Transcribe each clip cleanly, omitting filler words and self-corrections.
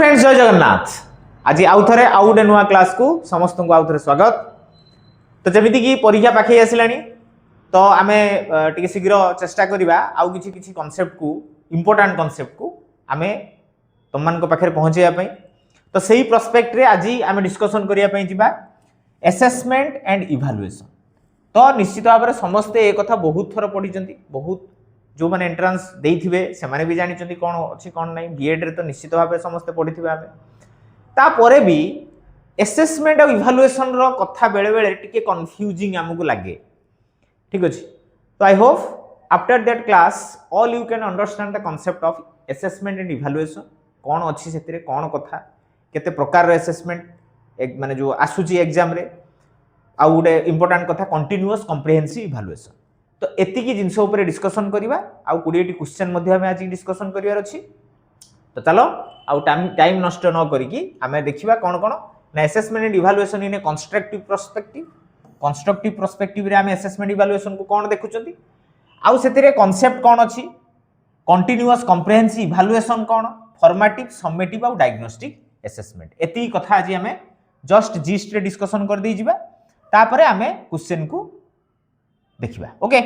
Friends जय जगन्नाथ। आज आउ थे आउ गोटे नुआ क्लास को समस्त को आउ थे स्वागत। तो जमीती कि परीक्षा पाखे आसिलानी तो आम टे शीघ्र चेष्टा करवा आउ किसी कॉन्सेप्ट को इम्पोर्टेंट कॉन्सेप्ट को आम तुम मान पाखे पहुँचाई। तो सही प्रोस्पेक्ट रे आज आम डिस्कसन करने जा असेसमेंट एंड इवैल्यूएशन। तो निश्चित भाव में समस्ते एक कथा बहुत थर पढ़ी, बहुत जो मैंने एंट्रांस देइथिबे से माने भी जानिचंती कौन अच्छी कौन नहीं। B.Ed रे तो निश्चित भाव में समस्ते पढ़िथिबे आमे। तापरे भी असेसमेंट और इवैल्यूएशन रो कथा बेले बेले टिके कंफ्यूजिंग हमकु लागे, ठीक अछि। तो I hope after that class all you can understand the concept of assessment and evaluation. कौन अच्छी सेतिरे कौन कथा केते प्रकार रो असेसमेंट एक माने जो आसुची एग्जाम रे आ गोटे इंपोर्टेंट कथा कंटीन्यूअस कॉम्प्रिहेंसिव इवैल्यूएशन। तो एतिकी जिनस उपर डिस्कसन करवा आउ 20 क्वेश्चन मध्ये हमें आज डिस्कसन करिवार अछि। तो चलो आउ टाइम नष्ट न करिकी हमें देखिबा कोन कोन ना assessment and evaluation in a constructive perspective. Constructive perspective रे हमें असेसमेंट इवैल्यूएशन को कोन देखुचंती आउ सेतिरे कांसेप्ट कोन अछि, कंटीन्यूअस कॉम्प्रिहेंसिव इवैल्यूएशन कोन, फॉर्मेटिव समेटिव आउ डायग्नोस्टिक असेसमेंट। एति कथा आज हमें जस्ट जिस्ट रे डिस्कसन कर दी जिबा, तापरे हमें क्वेश्चन को देखिबा। Okay,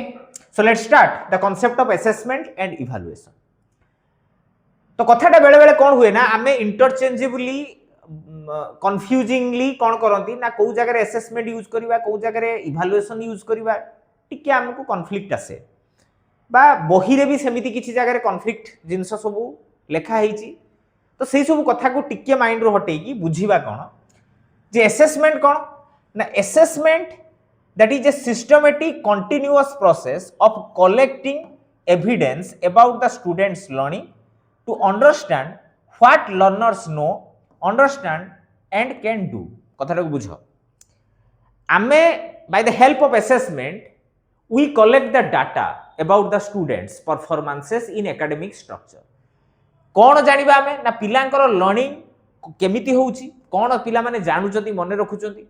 so let's start the concept of assessment and evaluation. तो कथाटा बेले बेले कौन हुए ना आमे इंटरचेंजेबली कंफ्यूजिंगली कौन करंती ना को जगह असेसमेंट यूज करबा को जगह इवैल्यूएशन यूज करबा टिके हमको कॉन्फ्लिक्ट आसे बा बही रे भी सेमिति किछि जगह कॉन्फ्लिक्ट जिंस सब लेखा हेची। तो सेही सब कथा को टिके माइंड रो हटेकी कि बुझीबा कोन जे असेसमेंट कोन ना assessment that is a systematic continuous process of collecting evidence about the students learning to understand what learners know, understand and can do। कथा को बुझो आमे by the help of assessment we collect the data about the students performances in academic structure। कौन जानिबा आमे ना पिलांकर learning केमिति होउची, कौन पिला माने जानुचंती मने रखुचंती,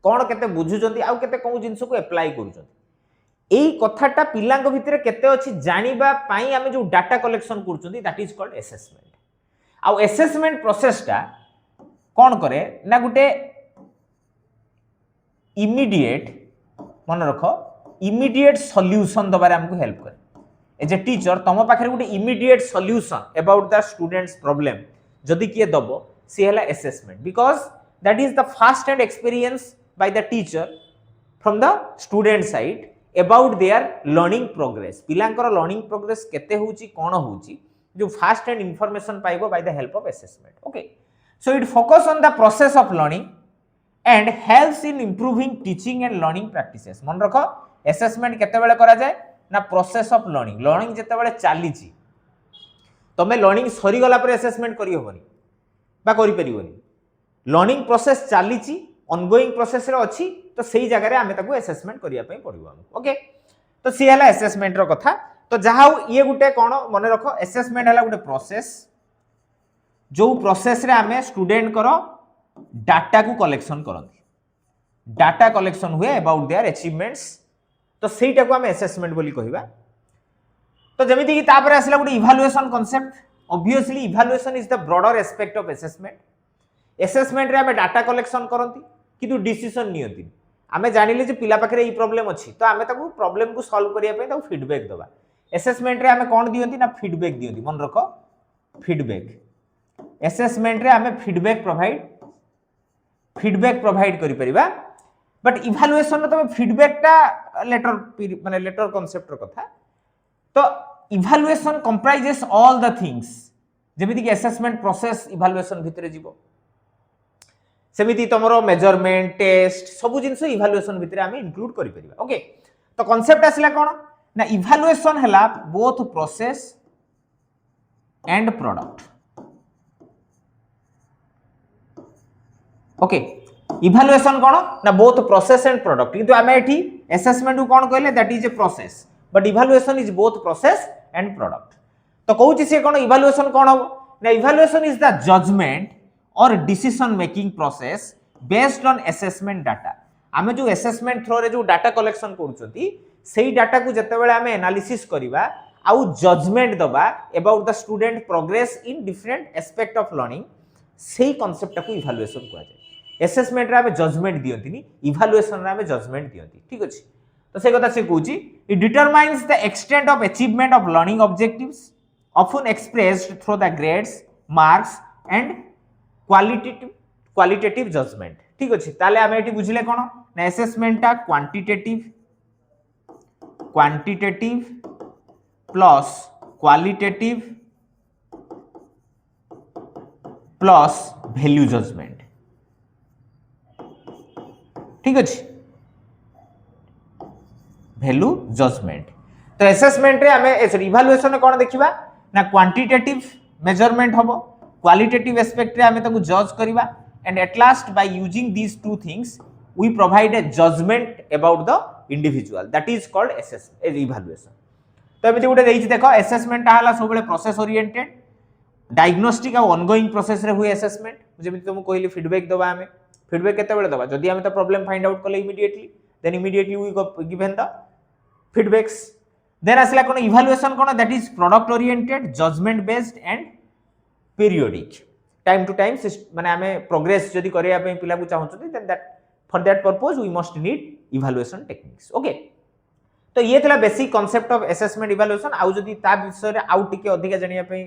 कौन केते बुझुचंती आउ केते कोन जिंस को अप्लाई करूचंती। एई कथाटा पिलांक भितरे केते अछि जानिबा पई आमे जो डाटा कलेक्शन करूचंती दैट इज कॉल्ड असेसमेंट। आउ असेसमेंट प्रोसेसटा कौन करे ना गुटे इमीडिएट मन रखो इमीडिएट सॉल्यूशन दबारे हमको हेल्प करे। एज ए टीचर तम पाखरे गुटे immediate solution about the students problem जदि किए दबो सी हला assessment, because that is the first hand experience by the teacher from the student side about their learning progress। पिलांकर learning progress केते होउची कोन होउची जो fast hand information पाइबो by the help of assessment। okay, so it focus on the process of learning and helps in improving teaching and learning practices। मन रखो assessment केते बेले करा जाय ना process of learning जेते बेले चाली छी तमे learning सरी गला पर assessment करी होबनी बा करी परिबनी। learning process चाली छी ऑनगोइंग प्रोसेस रे अछि तो सही जगह रे हमें ताको असेसमेंट करिया पई पड़िबो हमको। ओके, तो सी हला असेसमेंट रो कथा। तो जहाउ ये गुटे कोन मने रखो असेसमेंट हला गुटे प्रोसेस जो प्रोसेस रे हमें स्टूडेंट करो डाटा को कलेक्शन करंती, डाटा कलेक्शन हुए अबाउट देयर अचीवमेंट्स। तो सेटा को हमें असेसमेंट बोली कहिबा। तो जेमिति कि तापर आसला गुटे evaluation concept. Obviously evaluation is the broader aspect of assessment. Assessment रे हमें डाटा कलेक्शन करंती किंतु डिसीजन नियंती। आमे जानिले जे पिला पाखरे ई प्रॉब्लम अछि तो आमे ताको प्रॉब्लम को सॉल्व करिया पे ताको फीडबैक दबा। असेसमेंट रे हमें कोन दियंती ना फीडबैक दियंती। मन रखो फीडबैक असेसमेंट रे हमें फीडबैक प्रोवाइड करि परिबा, बट इवैल्यूएशन रे तो फीडबैक टा लेटर माने लेटर कांसेप्ट रो कथा। तो evaluation comprises all the things जेमिति कि असेसमेंट प्रोसेस इवैल्यूएशन भितरे जीवो सेमिति तमरो मेजरमेंट टेस्ट सब जिंस इवैल्यूएशन भितरे हमें इंक्लूड करि परिबा। ओके, तो कांसेप्ट आसला कोन ना इवैल्यूएशन हला both process and product. Okay, evaluation कोन ना बोथ प्रोसेस एंड प्रोडक्ट, किंतु हमें एठी असेसमेंट को कोन कहले that is a process but evaluation is both process and product. तो कहूची से कोन इवैल्यूएशन कोन हो ना इवैल्यूएशन इज द जजमेंट और decision making process based on assessment data. आमे जो असेसमेंट थ्रो रे जो डाटा कलेक्शन करूचंती सेही डाटा को जते बेले हमें एनालिसिस करिबा आउ जजमेंट दबा about the student progress in different aspect of learning सेही कॉन्सेप्ट को इवैल्यूएशन कहा जाए असेसमेंट रे आमे जजमेंट दियंतिनी इवैल्यूएशन रे आमे जजमेंट दियंती ठीक अछि तो से कथा से कहूची it determines the extent of achievement of learning objectives often expressed through the grades marks and qualitative judgment ठीक अछि ताले आमे एटी बुझिले कोन ना असेसमेंट ता quantitative plus qualitative plus value judgement ठीक अछि वैल्यू जजमेंट तो असेसमेंट रे आमे इवैल्यूएशन कोन देखिबा ना क्वांटिटेटिव मेजरमेंट हबो क्वालिटेटिव एस्पेक्ट रे आमे ताकू जज करबा and at last by using these two things we provide a judgement about the individual that is called evaluation तो एमिति गुटे देइछि देखो असेसमेंट हला सब बेले प्रोसेस ओरिएंटेड डायग्नोस्टिक आ ऑनगोइंग प्रोसेस रे हुए असेसमेंट जेमिति तुम कहली फीडबैक दबा हमें फीडबैक केते बेले दबा जदी हमें तो प्रॉब्लम फाइंड आउट करले immediately then immediately we given the feedbacks then आसला कोन इवैल्यूएशन कोन that is product oriented judgement based and periodic time to time माने हमें प्रोग्रेस जदी करिया पे पिला को चाहउछथि then that for that purpose we must need evaluation techniques okay तो ये थला basic concept of assessment evaluation आउ जदी ता विषय रे आउ टिके अधिका जानिया पे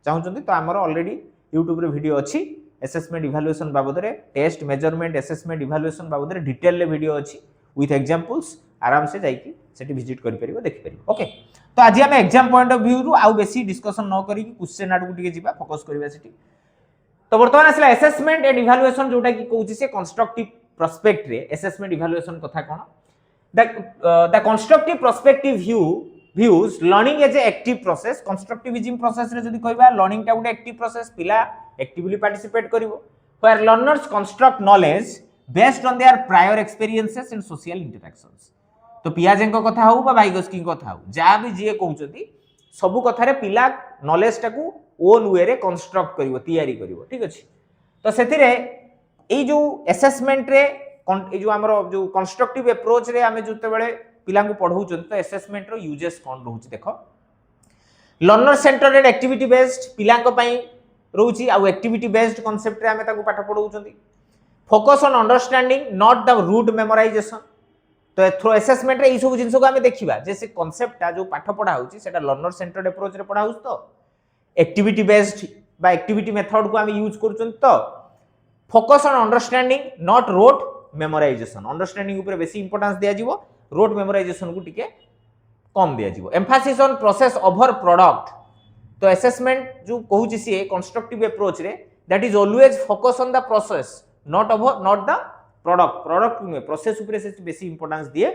चाहउछथि तो हमर ऑलरेडी YouTube रे वीडियो अछि असेसमेंट इवैल्यूएशन बाबद रे टेस्ट मेजरमेंट असेसमेंट इवैल्यूएशन बाबद रे डिटेल रे वीडियो अछि विथ एग्जांपल्स आराम से जाई सेठी विजिट करि परिबो देखि परिबो ओके तो आज हम एग्जाम पॉइंट ऑफ व्यू रु आउ बेसी डिस्कशन न करी क्वेश्चन आडू टिके जिबा फोकस करबा सेठी तो वर्तमान आसला असेसमेंट एंड इवैल्यूएशन जोटा कि कहूची से कंस्ट्रक्टिव पर्सपेक्ट रे असेसमेंट इवैल्यूएशन कथा कोन the constructive perspective views learning as a active process constructivism process रे जदी कहबा लर्निंग टा गुटे एक्टिव प्रोसेस पिला एक्टिवली पार्टिसिपेट करिवो where learners construct knowledge based on their prior experiences and social interactions तो पियाजें को कथा हो बा भाईगस्की कथा हो जा भी जे कहउचती सब कथा रे पिला नॉलेज टा को ओन वे रे कंस्ट्रक्ट करिवो तयारी करिवो ठीक अछि तो सेति रे ए जो असेसमेंट रे ए जो हमरो जो कंस्ट्रक्टिव अप्रोच रे हमें जते बेले पिला को पढौचन तो असेसमेंट रो यूजेस कोन रहउची देखो लर्नर सेंटर्ड एक्टिविटी बेस्ड पिला को पई रहउची आ एक्टिविटी बेस्ड कांसेप्ट रे हमें ताको पाठ पढौचंती focus on understanding not the rote memorisation तो थ्रू असेसमेंट रे ई सब जिंस को हमें देखिबा जे से कांसेप्ट ता जो पाठ पढा होची सेटा लर्नर सेंटर्ड अप्रोच रे पढा होउछ तो एक्टिविटी बेस्ड बा एक्टिविटी मेथड को हमें यूज करचन तो focus on understanding not rote memorisation understanding ऊपर बेसी इंपोर्टेंस दिया जीवो रोट मेमोराइजेशन को टिके कम दिया जीवो Mphasis on process over product तो असेसमेंट जो कहूची से कंस्ट्रक्टिव अप्रोच रे that is always focus on the process not the product में प्रोसेस ऊपर से बेसी इंपोर्टेंस दिए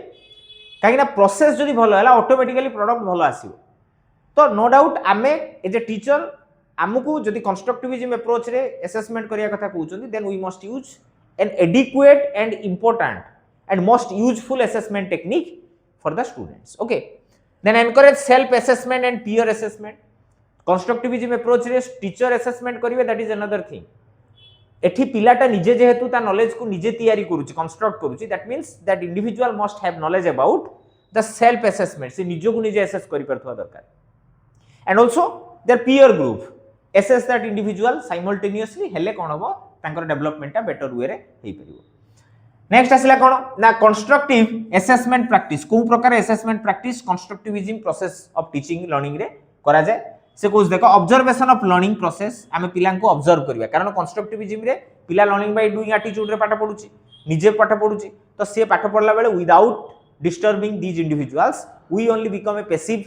काहे ना प्रोसेस जदी भलो हला ऑटोमेटिकली प्रोडक्ट भलो आसीबो तो नो डाउट आमे एज ए टीचर आमको जदी कंस्ट्रक्टिविज्म अप्रोच रे असेसमेंट करिया कथा कहउचंदी then we must use an adequate and important and most useful assessment technique for the students okay then encourage self assessment and peer assessment constructivism approach रे teacher assessment करिवे that is another thing एठी पिलाटा निजे जेहेतु ता knowledge को निजे तैयारी करूची कंस्ट्रक्ट करूची that means that individual must have knowledge about the self assessment से निजो को निजे असेस करि परथवा दरकार and also their peer group assess that individual simultaneously हेले कोन होबो तांकर डेवलपमेंट ता बेटर वे रे हेई परिबो नेक्स्ट आसला कोन ना कंस्ट्रक्टिव असेसमेंट प्रैक्टिस को प्रकार assessment practice constructivism process of teaching learning रे करा जाय से कुछ देखो ऑब्जर्वेशन ऑफ लर्निंग प्रोसेस आमे पिला को ऑब्जर्व करबा कारण कंस्ट्रक्टिविज्म रे पिला लर्निंग बाय डूइंग एटीट्यूड रे पाठ पढुची निजे पाठ पढुची तो से पाठ पढला बेले without disturbing these individuals we only become a passive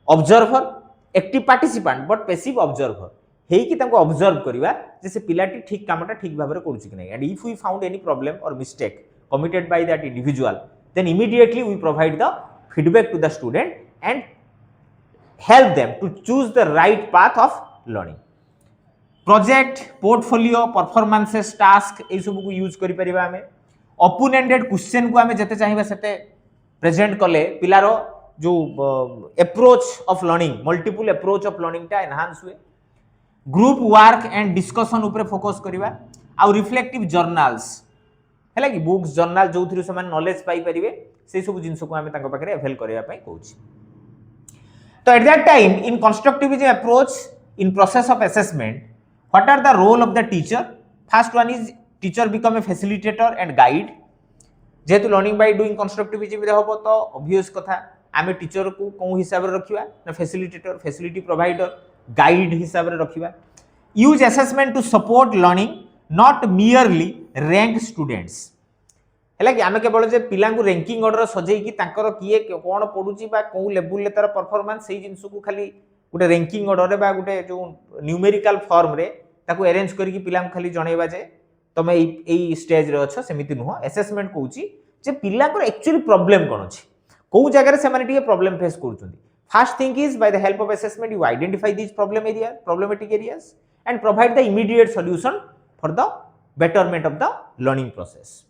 observer active participant but passive observer हेई कि ताको ऑब्जर्व करबा जे से पिलाटी ठीक कामटा ठीक भाबरे करूची कि नै and if we found any problem और mistake committed by that individual then immediately we provide the feedback to the student and help them to choose the right path of learning project portfolio performances task ए सब को use करि परिबा हमें open ended question को हमें जते चाहिबा सेते present कले पिलारो जो approach of learning multiple approach of learning टा एनहांस हुए ग्रुप वर्क एंड डिस्कशन ऊपर फोकस करिबा आ रिफ्लेक्टिव जर्नल्स हैला कि बुक्स जर्नल जो थ्रू से नॉलेज पाई परिबे से सब जिंस को हमें ताको पाखरे अवेल करिया पई कहूची तो at that time in constructivism approach in process of assessment what are the role of the teacher first one is teacher become a facilitator and guide जेहेतु लर्निंग बाय डूइंग कंस्ट्रक्टिविज्म रे हबो तो obvious कथा आमे teacher को कोन हिसाब रे रखिबा ना फैसिलिटेटर फैसिलिटी प्रोवाइडर गाइड हिसाब रे रखिबा use assessment to support learning not merely rank students है कि आम केवल जे पिला रैंकिंग ऑर्डर सजेकी तांकर किए कौन पढ़ुची बा को लेवल तार परफॉर्मेंस से जिनस को खाली गोटे रैंकिंग ऑर्डर बा गोटे जो न्यूमेरिकल फॉर्म रे ताको अरेंज करके पिला खाली जनइबा जे तुम यही स्टेज रे अच्छ सेमिति नुह असेसमेंट कहूची जे पिला एक्चुअली प्रॉब्लम कौन अच्छी कौ जगह से प्रॉब्लम फेस कर first thing is by the help of assessment you identify this problematic areas and provide the immediate solution for the betterment of the learning process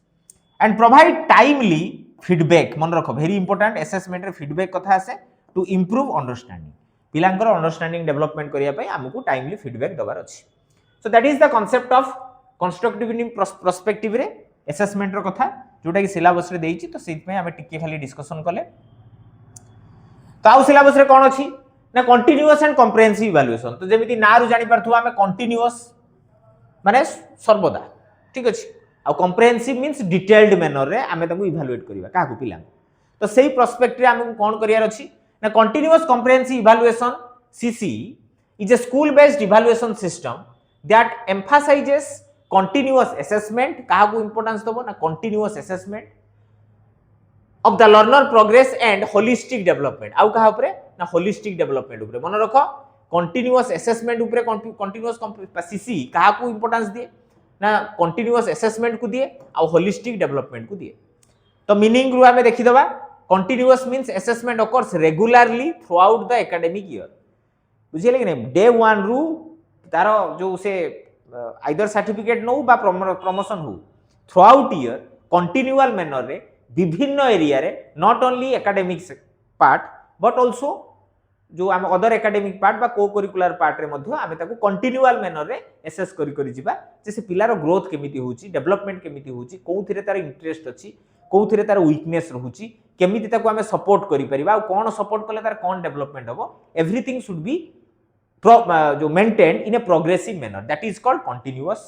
and provide timely feedback मन रख very important assessment रे feedback कथा आसे to improve understanding पिलांकर understanding development करिया पई हमकु timely feedback दबार अछि so that is the concept of constructive perspective रे असेसमेंट रो कथा जोटा कि सिलेबस रे देइछि तो सेति पई हमें टिके खाली डिस्कशन कले तो आउ सिलेबस रे कोन अछि ना कंटीन्यूअस एंड कॉम्प्रिहेंसिव इवैल्यूएशन तो जेमिति ना रु जानि परथुवा हमें कंटीन्यूअस माने सर्वदा ठीक अछि आ कॉम्प्रिहेंसिव मींस डिटेल्ड मैनर रे आमे ताकू इवैल्यूएट करिवा काकू पिला तो सेही पर्सपेक्टिव रे हमकु कोन करियार अछि ना continuous comprehensive evaluation CCE is a school based evaluation system that emphasises continuous assessment काकू इंपोर्टेंस दबो ना continuous assessment of the learner progress and holistic development आउ कहा ऊपर ना होलिस्टिक डेवलपमेंट ऊपर मन रखो कंटीन्यूअस असेसमेंट ऊपर कंटीन्यूअस CCE काकू इंपोर्टेंस दिए ना कंटीन्यूअस असेसमेंट को दिए आ होलिस्टिक डेवलपमेंट को दिए तो मीनिंग रु हमें देखि दबा continuous means assessment occurs regularly throughout the academic year बुझिले कि नहीं डे 1 रु तार जो से आइदर सर्टिफिकेट नो बा प्रमोशन हो throughout year continual manner रे विभिन्न एरिया रे not only academic part but also जो आम अदर एकेडमिक पार्ट बा को करिकुलर पार्ट रे मध्य आमे ताको कंटीन्यूअल मैनर रे एसेस करि जिबा जे से पिलार ग्रोथ केमिति होउची डेवलपमेंट केमिति होउची कोउथिरे तार इंटरेस्ट अछि कोउथिरे तार वीकनेस रहउची केमिति ताको आमे सपोर्ट करि परिबा आ कोन सपोर्ट कले तार कोन डेवलपमेंट हबो एवरीथिंग शुड बी जो maintain in a progressive manner that is called continuous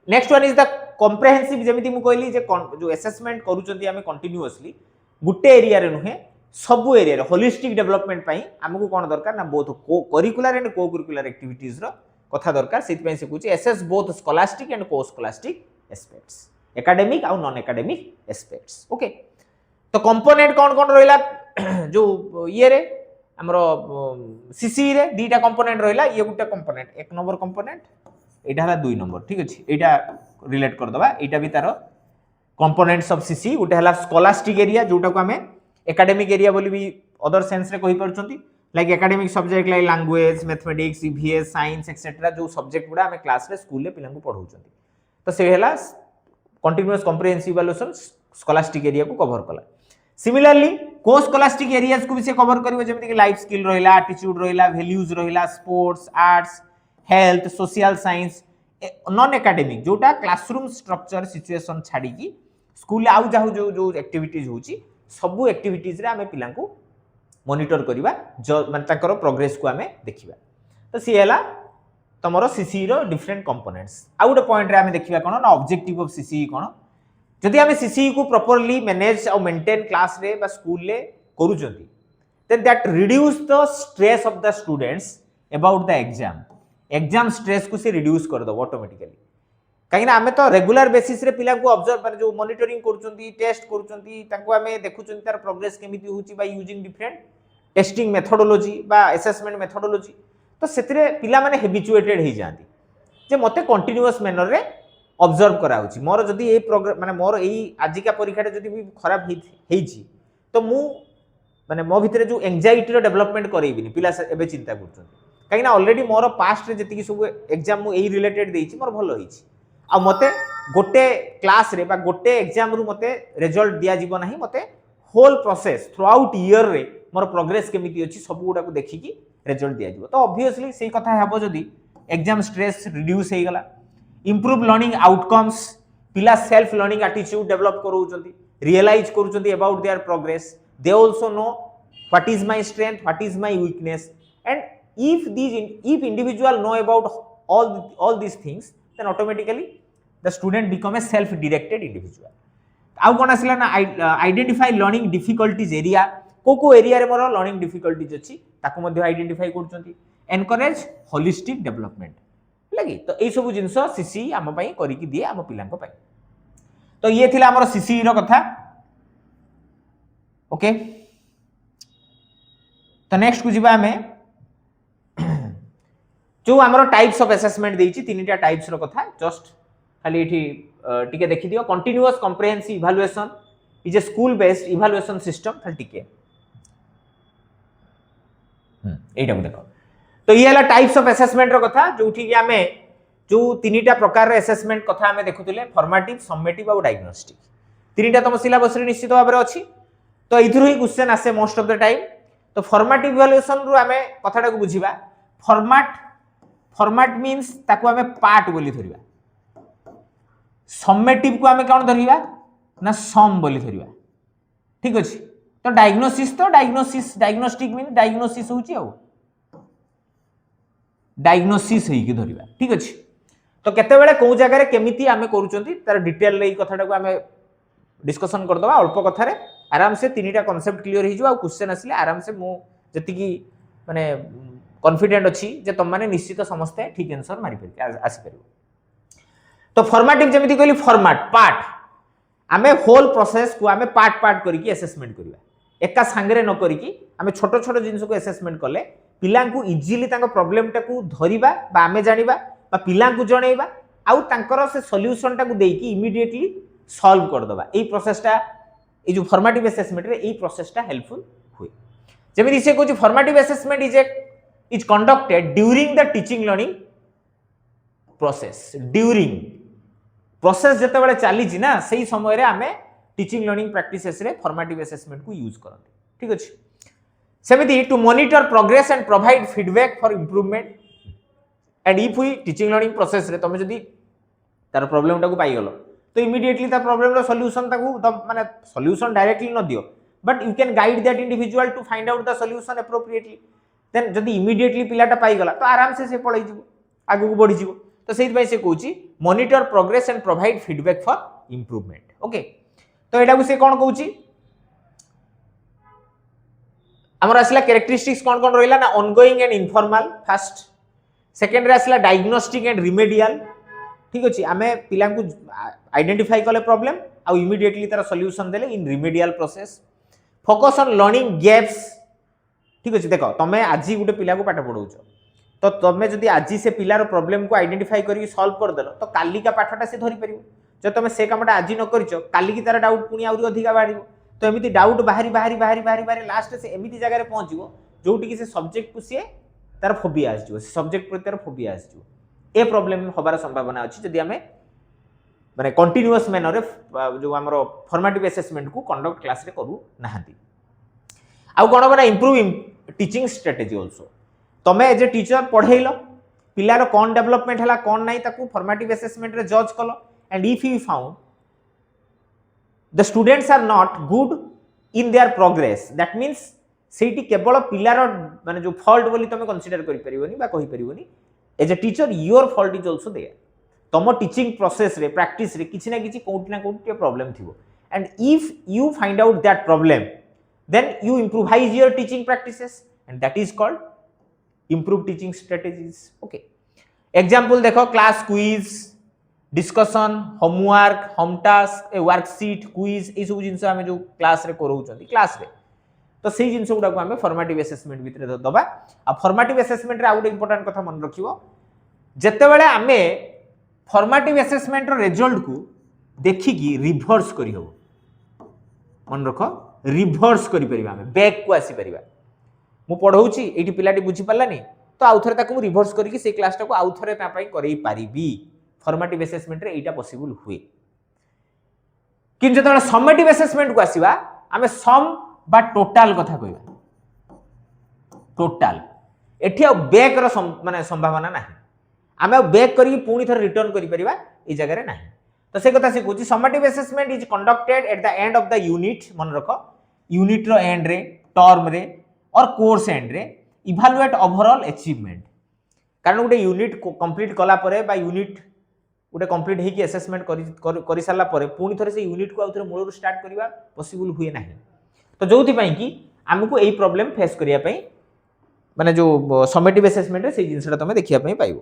next one is the comprehensive जेमिति मु कहली जे जो असेसमेंट करूचंती आमे कंटीन्यूअसली गुटे एरिया रे नुहे सबु एरिया रे होलिस्टिक डेवलपमेंट पई हमकु कोन दरकार ना बोथ को करिकुलर एंड को करिकुलर एक्टिविटीज रो कथा दरकार सेति पई से कुछ assess both scholastic and co scholastic aspects academic और नॉन एकेडमिक एस्पेक्ट्स ओके तो कंपोनेंट कोन कोन रहिला जो ये रे हमरो CCE रे दीटा कंपोनेंट रहिला ये गुटे कंपोनेंट एक नंबर कंपोनेंट एटा हला 2 नंबर ठीक अछि एटा रिलेट कर दबा एटा भी तारो कंपोनेंट्स ऑफ CCE गुटे हला स्कॉलास्टिक एरिया जोटा को हमें एकेडमिक एरिया बोली भी अदर सेंस रे कहि परछंती like academic subject like language mathematics EVS science etcetera जो सब्जेक्ट गुडा हमें क्लास रे स्कूल रे पिला को पढौछंती तो से हला continuous comprehensive evaluation scholastic area को कवर कला सिमिलरली को स्कॉलास्टिक एरियाज को भी से कवर करिवो जेमिति कि लाइफ स्किल रहिला एटीट्यूड रहिला वैल्यूज रहिला sports arts health social science non academic जोटा क्लासरूम स्ट्रक्चर सिचुएशन छाड़ी की स्कूल आउ जाहु जो जो एक्टिविटीज होची सबु एक्टिविटीज रे हमें पिला को मॉनिटर करिबा जो माने ताकर प्रोग्रेस को हमें देखिबा तो सी हला तमरो CCE रो डिफरेंट कंपोनेंट्स आउ गोटे पॉइंट रे हमें देखिबा कोन ना ऑब्जेक्टिव ऑफ CCE कोन जदि हमें CCE को प्रॉपर्ली मैनेज और मेंटेन क्लास रे बा स्कूल ले करूचंती then that reduce the stress of the students about the exam stress को से रिड्यूस कर दो ऑटोमेटिकली कहीं आमे तो रेगुलर बेसिस रे पिला को ऑब्जर्व पर जो मॉनिटरिंग करूचंती टेस्ट करूचंती ताको आमे देखुचंती तार प्रोग्रेस केमिति होची by using different testing methodology बा असेसमेंट मेथोडोलॉजी तो सेतरे पिला माने हैबिचुएटेड हो जाती जे मते कंटीन्यूअस मैनर रे ऑब्जर्व करा होची मोर जदी ए प्रोग्राम माने मोर एई आजिका परीक्षा रे जदी भी खराब हेची तो मु माने मो भितरे जो एंजाइटी रो डेवलपमेंट करैबिनी पिला एबे चिंता करचंती काहे ना ऑलरेडी मोर पास्ट रे जति सब एग्जाम मु एई रिलेटेड देइची मोर भलो होईची आ मते गोटे क्लास रे बा गोटे एग्जाम रु मते रिजल्ट दिया जीव नाही मते whole process throughout year रे मोर प्रोग्रेस केमिति अछि सब गुडा को देखि की रिजल्ट दिया जीव तो ऑब्वियसली सेही कथा हेबो जदी एग्जाम स्ट्रेस रिड्यूस हे गला इंप्रूव लर्निंग आउटकम्स पिला सेल्फ लर्निंग एटीट्यूड डेवलप करूचंती रियलाइज करूचंती about their progress they also know what is my strength what is my weakness and if individual know about all these things, then automatically the student become a self directed individual. आउ कौन आसला ना identify learning difficulties area को area रे more learning difficulties अछि ताको मध्ये identify करछंती encourage holistic development लगी तो ए सब जिंस सीसीई हम पई करी कि दिए हम पिलांक पई तो ये थिला हमर सीसीई रो कथा ओके तो नेक्स्ट को जिबा हमें जो हमर टाइप्स ऑफ असेसमेंट देछि तीनटा टाइप्स रो कथा जस्ट खाली एठी टिके देखि दियो continuous comprehensive evaluation is a school based evaluation system खाली टिके एटा को देखो तो ये हला टाइप्स ऑफ असेसमेंट रो कथा जोठी कि हमें जो तीनटा प्रकार रे असेसमेंट कथा हमें देखुतले फॉर्मेटिव समेटिव और डायग्नोस्टिक तीनटा तम सिलेबस रे निश्चित भाव रे अछि तो इथरु ही क्वेश्चन आसे मोस्ट ऑफ द टाइम तो फॉर्मेटिव इवैल्यूएशन रु हमें कथाटा को बुझिबा फॉर्मेट मींस ताको हमें पार्ट बोली धरिबा समेटिव को हमें कौन धरिबा ना सम बोली धरिबा ठीक अछि तो डायग्नोस्टिक मीन डायग्नोसिस होची आ डायग्नोसिस होई कि धरिबा ठीक अछि तो केते बेले को जगह रे केमिति हमें करूचंती तार डिटेल रे कथाटा को हमें डिस्कशन कर दबा अल्प कथा रे आराम से तीनटा कांसेप्ट क्लियर हो जिवो आ क्वेश्चन आसिले आराम से मु जति की माने कॉन्फिडेंट अछि जे तुम माने निश्चित समस्त ठीक आंसर मारि पर आसी परिबो तो फॉर्मेटिव जेमिति कहली फॉर्मेट पार्ट आमे होल प्रोसेस को आमे पार्ट करिकी असेसमेंट करिवा एका सांगरे न करिकी आमे छोटो छोटो जिंस को असेसमेंट करले पिलां को इजीली तांको प्रॉब्लम टा को धरिबा बा आमे जानिबा बा पिलां को जणैबा आउ तांकर से सॉल्यूशन टा को देकी इमीडिएटली सॉल्व कर दबा एई प्रोसेस टा ए जो फॉर्मेटिव असेसमेंट रे एई प्रोसेस टा हेल्पफुल होय जेमिति से को formative assessment is conducted during the teaching learning process during process जते बेले चली छी ना सही समय रे हमें टीचिंग लर्निंग प्रैक्टिसेस रे फॉर्मेटिव असेसमेंट को यूज करते ठीक अछि सेमिति to monitor progress and provide feedback for improvement and if we teaching learning process रे तमे जदी तार प्रॉब्लम टा को पाई गलो तो इमीडिएटली ता प्रॉब्लम रो सॉल्यूशन ता को माने सॉल्यूशन डायरेक्टली न दियो but you can guide that individual to find out the solution appropriately then जदी इमीडिएटली पिलाटा पाई गला तो आराम से पळै जिवो आगु को बढ़ी जिवो तो सेहि पई से कहूची monitor progress and provide feedback for improvement okay तो एटा को से कोन कहूची हमर असला कैरेक्टरिस्टिक्स कोन कोन रहिला ना ongoing and informal first second रे असला डायग्नोस्टिक एंड रिमेडियल ठीक अछि आमे पिलां को आइडेंटिफाई करले प्रॉब्लम आ इमीडिएटली तार सॉल्यूशन देले in remedial process focus on learning gaps ठीक अछि देखो तमे आजी गुटे पिला को पाठ पढौछो तो तमे जदी आजी से पिलार प्रॉब्लम को आइडेंटिफाई करी सॉल्व कर देलो तो काली का पाठटा से धरि परिबो जो तमे से कामटा आजी न करिचो काली की तार डाउट पुनी आउरी अधिका बाड़िबो तो एमिति डाउट बाहरी लास्ट से एमिति जगह रे पहुंचीबो जोटी की से सब्जेक्ट को से तार फोबिया आसजिवो से सब्जेक्ट प्रति तार फोबिया आसजिवो ए प्रॉब्लम होबार संभावना अछि जदी हमें माने कंटीन्यूअस मैनर रे जो हमरो फॉर्मेटिव असेसमेंट को कंडक्ट क्लास रे करू नाहंती आ कोन बना इंप्रूव टीचिंग स्ट्रेटजी आल्सो तमे एज ए टीचर पढ़ेइलो पिलार कोन डेवलपमेंट हला कोन नाही ताकू फॉर्मेटिव असेसमेंट रे जज कलो and if you found the students are not good in their progress that means सेठी केवल पिलार माने जो फॉल्ट बोली तमे कंसीडर करि परिबोनी बा कहि परिबोनी as a teacher your fault is also there तम टीचिंग प्रोसेस रे प्रैक्टिस रे किछि ना किछि कोउटी ना कोउटी प्रॉब्लम थिबो and if you find out that problem then you improvise your teaching practices and that is called improve teaching strategies okay example देखो class quiz discussion homework home task a worksheet quiz ए सब जिंस हमें जो class रे करौचंती class रे तो सेही जिंस गुडा को हमें फॉर्मेटिव असेसमेंट भितर दबा आ फॉर्मेटिव असेसमेंट रे आउट इंपोर्टेंट कथा मन रखिबो जते बेले हमें फॉर्मेटिव असेसमेंट रो रिजल्ट को देखि की रिवर्स करि हो मन रखो रिवर्स करि परिबा हमें बैक को आसी परिबा मु पढौची एठी पिलाटी बुझी पल्लानी तो आउथरे ताकू मु रिवर्स करिकि से क्लास टा को आउथरे ता पई करई पारिबी फॉर्मेटिव असेसमेंट रे एटा पॉसिबल हुए किन जतबे समेटिव असेसमेंट को आसीबा हमें सम बा टोटल कथा कहबा टोटल एठी आ बैक रो माने संभावना नाही हमें बैक करिकि पुनी थर रिटर्न करि परिबा ए जगह रे नाही तो से कथा से कहूची summative assessment is conducted at the end of the unit मन रखो यूनिट रो एंड रे टर्म रे और कोर्स एंड रे इवैल्यूएट ओवरऑल अचीवमेंट कारण गोटे यूनिट कंप्लीट कला परे बा यूनिट गोटे कंप्लीट होगी असेसमेंट कर सारा पुणी थे से यूनिट को आउे मूल स्टार्ट करवा पॉसिबल हुए ना तो जो कि आमको यही प्रॉब्लम फेस करने माने जो समेटिव असेसमेंट से जिनसा तुम देखा पाइब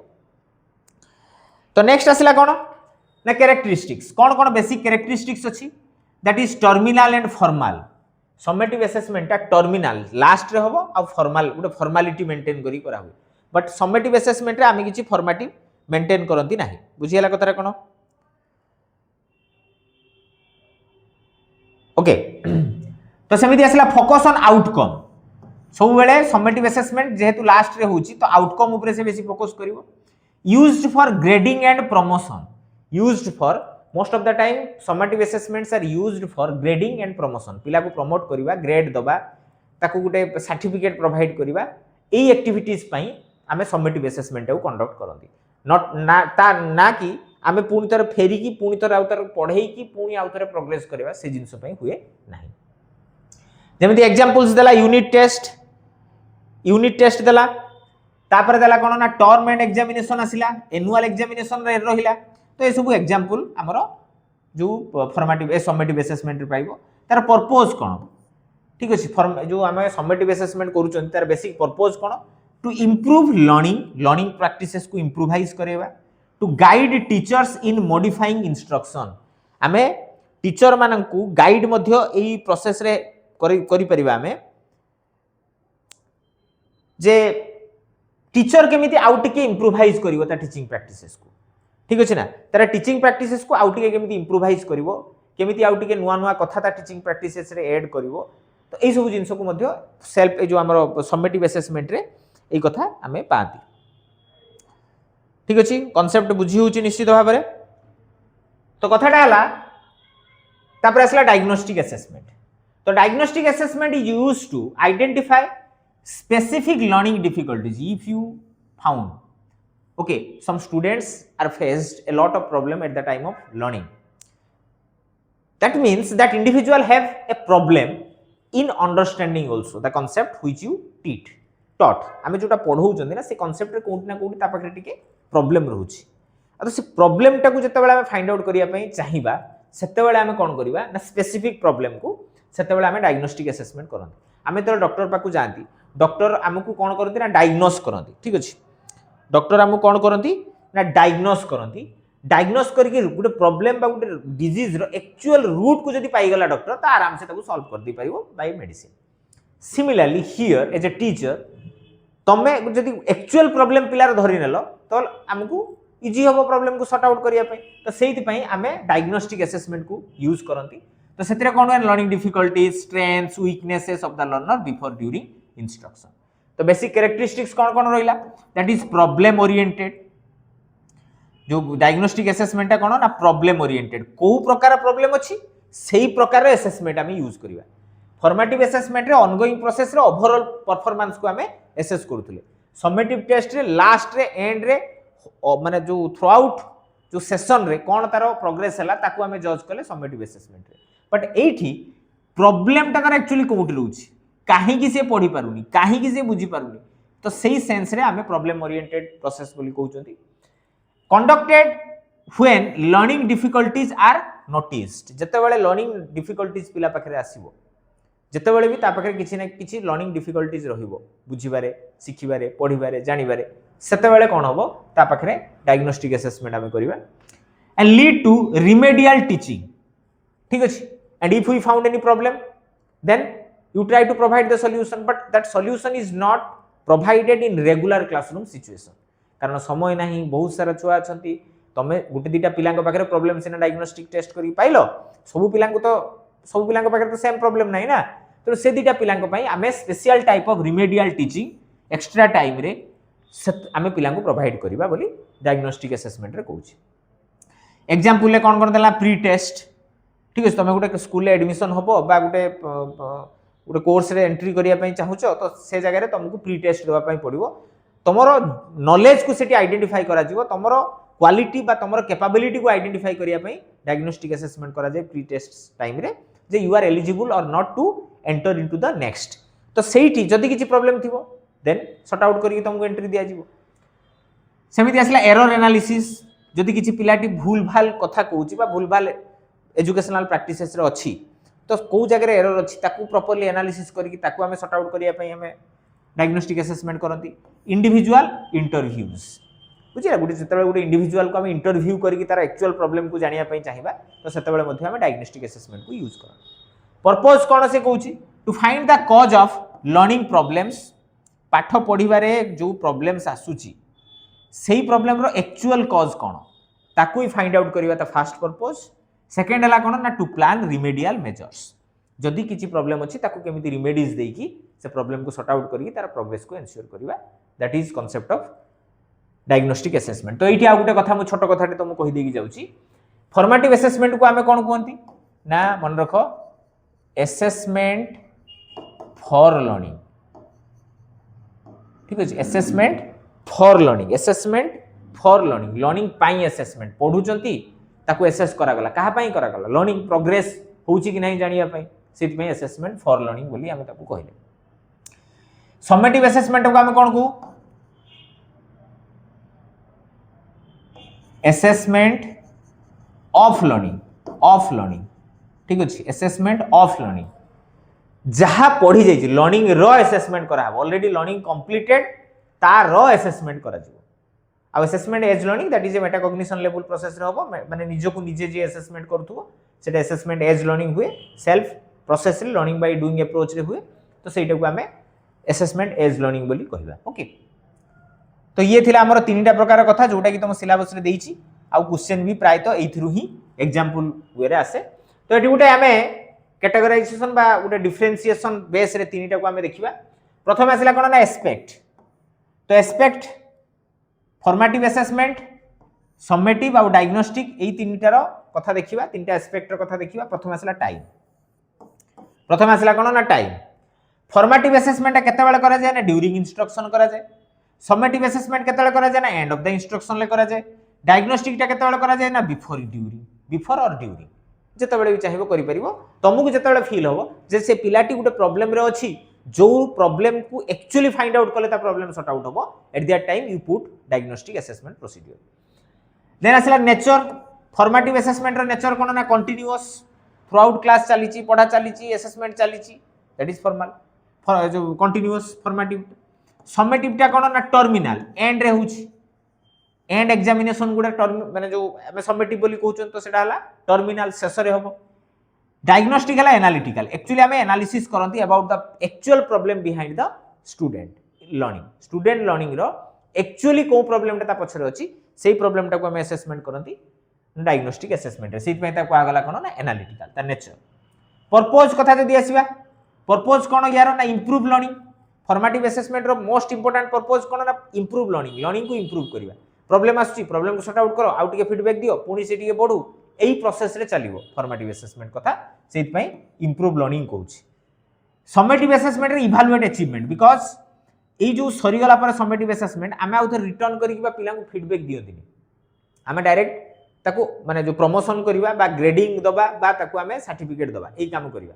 तो नेक्स्ट आसला कौन ना कैरेक्टरिस्टिक्स कौन कौन बेसिक कैरेक्टरिस्टिक्स अच्छी that is terminal and formal summative assessment terminal last रे हबो आ फॉर्मल गोटे फॉर्मालिटी मेंटेन करी करा हुए बट समेटिव असेसमेंट रे आमे किछि फॉर्मेटिव मेंटेन करंती नाही बुझियला कथरा कोन ओके तो सेमिति आसला फोकस ऑन आउटकम सब बेले समेटिव असेसमेंट जेहेतु लास्ट रे होची तो आउटकम ऊपर से बेसी फोकस करिवो used for grading and promotion used for most of the time summative assessments are used for grading and promotion पिला को प्रमोट करबा ग्रेड दबा ताको गुटे सर्टिफिकेट प्रोवाइड करबा एई एक्टिविटीज पई आमे समेटिव असेसमेंट को कंडक्ट करंती नॉट ना कि आमे पूर्ण तर फेरी की पूर्ण तर आउतर पढाई की पूर्ण आउतर प्रोग्रेस करबा से जिंस पई हुए नाही जेमिति एग्जांपल्स देला यूनिट टेस्ट देला तापर देला कोन ना टर्म एंड एग्जामिनेशन आसिला एनुअल एग्जामिनेशन रे रहिला तो ये सब एग्जांपल हमरो जो फॉर्मेटिव समेटिव असेसमेंट रे पाइबो तार पर्पस कोन ठीक अछि जो हमें समेटिव असेसमेंट करूछन तार बेसिक पर्पस कोन टू इंप्रूव लर्निंग प्रैक्टिसेस को इंप्रूवाइज करेवा to guide teachers in modifying instruction आमे टीचर मानन को गाइड मध्य एई प्रोसेस रे करि परिबा आमे जे टीचर केमिति आउट के इंप्रूवाइज करिवो ता टीचिंग प्रैक्टिसेस को ठीक अछि ना तारा टीचिंग प्रैक्टिसेस को आउट के केमिति इंप्रूवाइज करिवो केमिति आउट के नुआ नुआ कथा ता टीचिंग प्रैक्टिसेस रे ऐड करिवो तो एई सब जिंस को मध्य सेल्फ जो हमरो समेटिव असेसमेंट रे एई कथा हमें पाती ठीक अछि कांसेप्ट बुझी होची निश्चित भाव रे तो कथाटा हला तापर असला डायग्नोस्टिक असेसमेंट तो diagnostic assessment is used to identify specific learning difficulties if you found okay some students are faced a lot of problem at the time of learning that means that individual have a problem in understanding also the concept which you taught आमे जोटा पढौ जंदी ना से concept रे कोठी ना कोठी ता पाखरे टिके problem रहउची आ तो से problem टा को जते बेला हमें फाइंड आउट करिया पई चाहिबा सेते बेला हमें कोन करिबा ना स्पेसिफिक problem को सेते बेला हमें डायग्नोस्टिक असेसमेंट करन आमे तो डॉक्टर पाकू जानती डॉक्टर आमको कौन करती ना डायग्नोस करती ठीक अच्छे डॉक्टर आमको कौन करती ना डायग्नोस करती डायग्नोस करके गोटे प्रॉब्लम बा गोटे डिजीज रो एक्चुअल रूट को जदी पाइगला डॉक्टर तो आराम से ताको सॉल्व कर दी पाइबो by medicine similarly here as a teacher तमे जदी एक्चुअल प्रॉब्लम पिलार धरि नेलो तो आमको इजी होबो प्रॉब्लम को सॉर्ट आउट करिया पई तो सेहित पई आमे डायग्नोस्टिक असेसमेंट को यूज करंती तो सेतरे कोन learning difficulties strengths weaknesses of the learner before during instruction तो बेसिक कैरेक्टरिस्टिक्स कौन कौन रहिला दैट इज प्रॉब्लम ओरिएंटेड जो डायग्नोस्टिक असेसमेंट है कौन ना प्रॉब्लम ओरिएंटेड को प्रकार प्रॉब्लम अछि सेही प्रकार असेसमेंट हम यूज करबा फॉर्मेटिव असेसमेंट रे ऑनगोइंग प्रोसेस रे ओवरऑल परफॉर्मेंस को हमें असेस करथुले समेटिव टेस्ट रे लास्ट रे एंड रे माने जो थ्रू आउट जो सेशन रे कौन तारो प्रोग्रेस हला ताको हमें जज करले समेटिव असेसमेंट रे बट एठी प्रॉब्लम टा एक्चुअली कोउट रहउछि कहीं से पढ़ी पारुनी कहीं से बुझी पारुनी तो सही सेंस रे हमें प्रॉब्लम ओरिएंटेड प्रोसेस बोली कहउचंती conducted when learning difficulties are noticed जते बेले लर्निंग डिफिकल्टीज पिला पाखरे आसीबो जते बेले भी ता पाखरे किछि ना किछि लर्निंग डिफिकल्टीज रहिबो बुझिबारे सिखिबारे पढ़िबारे जानिबारे सेते बेले कोन होबो ता पाखरे डायग्नोस्टिक असेसमेंट हमें करबा and lead to remedial teaching ठीक अछि and if we found any problem then you try to provide the solution but that solution is not provided in regular classroom situation कारण समय नाही बहुत सारा छुआ अछंती तमे गुटे दीटा पिलांक पाखरे प्रॉब्लम सिना डायग्नोस्टिक टेस्ट करी पाइलो सब पिलांक पाखरे तो सेम प्रॉब्लम नाही ना तो से दीटा पिलांक पई हमें special type of remedial teaching extra time रे हमें पिलांक प्रोवाइड करबा बोली डायग्नोस्टिक असेसमेंट रे कहूची एग्जांपल ले कोन कोन देला प्री टेस्ट ठीक है तमे गुटे स्कूल ले एडमिशन होबो बा गुटे गोटे कोर्स रे एंट्री करिया पई चाहुचो तो से जगह रे तुमको प्री टेस्ट देवा पई पड़िवो तमरो नॉलेज को सेठी आइडेंटिफाई करा जिवो तमरो क्वालिटी बा तमरो कैपेबिलिटी को आइडेंटिफाई करिया पई डायग्नोस्टिक असेसमेंट करा जाय प्री टेस्ट टाइम रे जे यू आर एलिजिबल और not to enter into the next तो सेठी जदी किछि प्रॉब्लम थिवो देन सॉर्ट आउट करिके तुमको एंट्री दिया जिवो सेमिति आसला एरर एनालिसिस जदि किसी पिलाटी भूल भाल कथा कहूची बा भूल भाल एजुकेशनल प्रैक्टिसेस रे अछि तो को जगह एरर अछि ताकू प्रॉपर्ली एनालिसिस करके ताकू हमें सॉर्ट आउट करिया पई हमें डायग्नोस्टिक असेसमेंट करंती इंडिविजुअल इंटरव्यूज बुझिला गुटे जतबे गुटे इंडिविजुअल को हम इंटरव्यू करके तार एक्चुअल प्रॉब्लम को जानिया पई चाहिबा तो सेतबेले मध्ये हम डायग्नोस्टिक असेसमेंट को यूज कर पर्पस कोन से कहूची to find the cause of learning problems पाठ पढिबारे जो प्रॉब्लम्स आसुची सेही प्रॉब्लम रो एक्चुअल कॉज कोन ताकू ही फाइंड आउट करबा ता फर्स्ट पर्पस सेकंड हला कोन ना टू प्लान रिमेडियल मेजर्स जदि किछि प्रॉब्लम अछि ताकू केमिति रिमेडीज देकी से प्रॉब्लम को सॉर्ट आउट करके तार प्रोग्रेस को एंश्योर करबा that is concept of diagnostic assessment तो एठी आ गुटे कथा मु छोट कथाटे तो मु कहि देकी जाउची फॉर्मेटिव असेसमेंट को हमें कोन कहंती ना मन रखो असेसमेंट फॉर लर्निंग ठीक अछि असेसमेंट फॉर लर्निंग लर्निंग पाई असेसमेंट पढुचंती ताकू असेस करा गला कहा पाई करा गला लर्निंग प्रोग्रेस होउची कि नहीं जानिया पाई सेति पई असेसमेंट फॉर लर्निंग बोली हमें ताकू कहले समेटिव असेसमेंट को हमें कोन कहू असेसमेंट ऑफ लर्निंग ठीक अछि असेसमेंट ऑफ लर्निंग जहा पढ़ी जाई लर्निंग रो असेसमेंट करा ऑलरेडी लर्निंग कंप्लीटेड तार रो असेसमेंट करा जिवो आ assessment as learning that is a metacognition level process रे होबो माने निजो को निजे जे असेसमेंट करथुबो सेटा असेसमेंट एज लर्निंग हुए सेल्फ प्रोसेस रे लर्निंग बाय डूइंग अप्रोच रे हुए तो सेटा को हमें असेसमेंट एज लर्निंग बोली कहबा ओके तो ये थिला हमर तीनटा प्रकार कथा जोटा कि तुम सिलेबस रे देइची आ क्वेश्चन भी प्राय तो एथिरु ही एग्जांपल वे रे आसे तो एटी गुटे हमें कैटेगराइजेशन बा गुटे डिफरेंशिएशन बेस रे तीनटा को हमें देखिबा प्रथम आसिला कोन ना एस्पेक्ट तो एस्पेक्ट फॉर्मेटिव असेसमेंट समेटिव और डायग्नोस्टिक एई तीनटार कथा देखिबा तीनटा एस्पेक्ट र कथा देखिबा प्रथम आसिला कोन ना टाइम फॉर्मेटिव असेसमेंट केते बेले करा जाय ना ड्यूरिंग इंस्ट्रक्शन करा जाय समेटिव असेसमेंट केते बेले करा जाय ना एंड ऑफ द इंस्ट्रक्शन ले करा जाय डायग्नोस्टिक टा केते बेले करा जाय ना बिफोर और ड्यूरिंग जेते बेले भी चाहिबो करि परिबो तुमको जेते बेले फील होबो जे से पिलाटी गुटे प्रॉब्लम रे अछि जो प्रॉब्लम को एक्चुअली फाइंड आउट कले ता प्रॉब्लम सॉर्ट आउट होबो at that time you put diagnostic assessment procedure then आसला नेचर फॉर्मेटिव असेसमेंट रो नेचर कोन ना कंटीन्यूअस थ्रू आउट क्लास चलीची पढ़ा चलीची असेसमेंट चलीची दैट इज फॉर्मल जो कंटीन्यूअस फॉर्मेटिव समेटिव टा कोन ना टर्मिनल एंड रे होची एंड एग्जामिनेशन गुडा टर्म माने जो हमें समेटिव बोली कहउछन तो सेटा हला टर्मिनल शेष रे होबो डायग्नोस्टिक हला एनालिटिकल एक्चुअली हमें एनालिसिस करंती about the actual problem behind the student learning रो एक्चुअली को प्रॉब्लम ता पछरे अछि सेही प्रॉब्लम ता को हमें असेसमेंट करंती डायग्नोस्टिक असेसमेंट रे सेही पय ता को आगला कोन ना एनालिटिकल ता नेचर पर्पस कथा जदी आसीबा पर्पस कोन यार ना इंप्रूव लर्निंग फॉर्मेटिव असेसमेंट रो मोस्ट इंपोर्टेंट पर्पस कोन ना इंप्रूव लर्निंग को इंप्रूव करबा प्रॉब्लम आछि प्रॉब्लम को सॉर्ट आउट करो आउट के फीडबैक दियो पुनी से टिके बडू एही प्रोसेस रे चलिवो फॉर्मेटिव असेसमेंट कथा सेत पय इंप्रूव लर्निंग कहउछि समेटिव असेसमेंट रे इवैल्यूएट अचीवमेंट बिकॉज़ ए जो सरी गला पर समेटिव असेसमेंट आमे आउथ रिटर्न करी बा पिला को फीडबैक दियो दिनी आमे डायरेक्ट ताको माने जो प्रमोशन करबा बा ग्रेडिंग दबा बा ताको आमे सर्टिफिकेट दबा एही काम करबा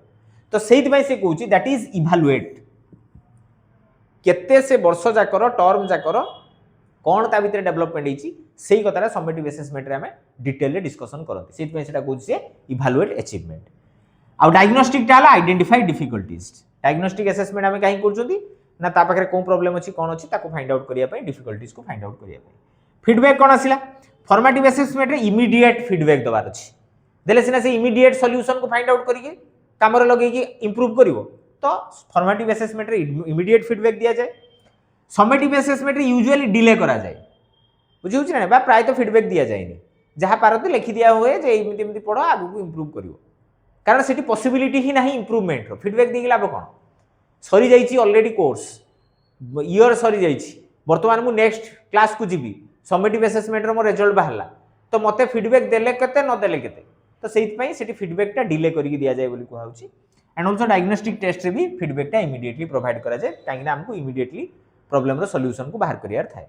तो सेत पय से कहउछि दैट इज इवैल्यूएट केते से वर्ष जाकर टर्म जाकर कौन ता भीतर डेवलपमेंट होईची सेही कथारा समेटिव असेसमेंट रे हमें डिटेल रे डिस्कशन करंती सेही पय सेटा कहउछि इवैल्यूएट अचीवमेंट आ डायग्नोस्टिक टा हला आइडेंटिफाई डिफिकल्टीज डायग्नोस्टिक असेसमेंट हमें काहे करजोंती ना ता पाखरे कोन प्रॉब्लम अछि कोन अछि ताको फाइंड आउट करिया पय डिफिकल्टीज को फाइंड आउट करिया पय फीडबैक कोन आसिला फॉर्मेटिव असेसमेंट रे इमीडिएट फीडबैक दबार अछि देले सिना से इमीडिएट सॉल्यूशन को फाइंड आउट करिके काम रे लगेई कि इंप्रूव करिवो तो फॉर्मेटिव असेसमेंट रे इमीडिएट फीडबैक दिया जाय समेटिव असेसमेंट रे यूजुअली डिले करा जाय बुझिउ छी ना बा प्राय तो फीडबैक दिया जायनी जहा पारती लिखि दिया हुए जे एमिति एमिति पढो आगु को इंप्रूव करिवो कारण सेठी पॉसिबिलिटी ही नाही इंप्रूवमेंट रो फीडबैक देगी लाभ कोन सरी जाईची ऑलरेडी कोर्स ईयर सरी जाईची वर्तमान मु नेक्स्ट क्लास को जीबी समेटिव असेसमेंट रो मो रिजल्ट बाहरला तो मते फीडबैक देले केते न देले केते तो सेहित पई सेठी फीडबैक टा डिले करिक दिया जाय बोली कहउ छी एंड आल्सो डायग्नोस्टिक टेस्ट रे भी फीडबैक टा इमीडिएटली प्रोवाइड करा जाय काहे ना हमको इमीडिएटली प्रॉब्लम रो सॉल्यूशन को बाहर करियार थाए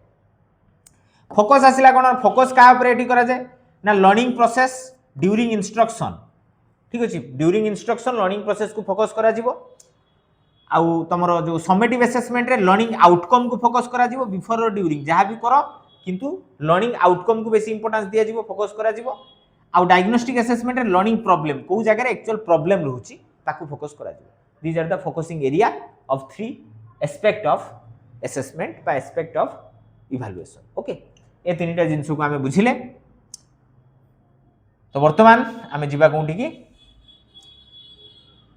फोकस आसिला कोन फोकस का ऊपर एटी करा जाय ना लर्निंग प्रोसेस ड्यूरिंग इंस्ट्रक्शन ठीक अछि ड्यूरिंग इंस्ट्रक्शन लर्निंग प्रोसेस को फोकस करा जिवो आउ तमरो जो समेटिव असेसमेंट रे लर्निंग आउटकम को फोकस करा जिवो बिफोर और ड्यूरिंग जहां भी करो किंतु लर्निंग आउटकम को बेसी इंपोर्टेंस दिया जीवो फोकस करा जीवो आउ डायग्नोस्टिक असेसमेंट रे लर्निंग प्रॉब्लम को जगह रे एक्चुअल प्रॉब्लम रहउची ताकू फोकस करा जीवो these are the focusing area of 3 aspect of assessment बा एस्पेक्ट ऑफ इवैल्यूएशन ओके ए तीनटा जिंस को हमें बुझिले तो वर्तमान आमे जीवा कोठी की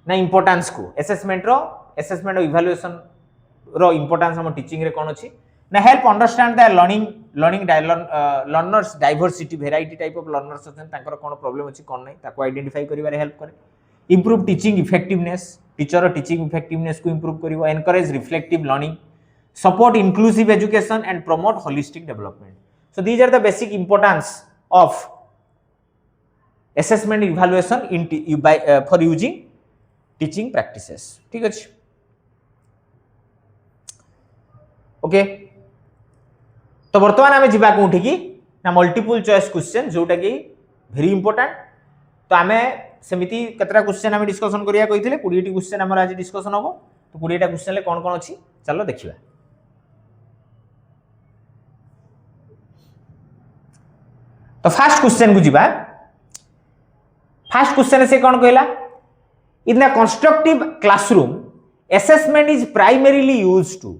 ना इंपोर्टेंस को असेसमेंट और इवैल्यूएशन रो इंपोर्टेंस हम टीचिंग रे कोन अछि ना help understand the learning learners diversity variety type of learners अछन तांकर कोन प्रॉब्लम अछि कोन नै ताको आइडेंटिफाई करिवारे हेल्प करे improve teaching effectiveness teacher teaching effectiveness को इंप्रूव करिवो encourage reflective learning support inclusive education and promote holistic development. So these are the basic importance of assessment evaluation for using teaching practices. ठीक अछि okay तो वर्तमान आमे जिबा कोठी की ना मल्टीपल चॉइस क्वेश्चन जोटा की वेरी इंपोर्टेंट तो आमे समिति कतरा क्वेश्चन आमे डिस्कशन करिया कहिथिले 20 टी क्वेश्चन हमर आज डिस्कशन होबो तो 20 टा क्वेश्चन ले कोन कोन अछि चलो देखिबा तो फर्स्ट क्वेश्चन को जीवा फर्स्ट क्वेश्चन से कौन कहला in the constructive classroom assessment is primarily used to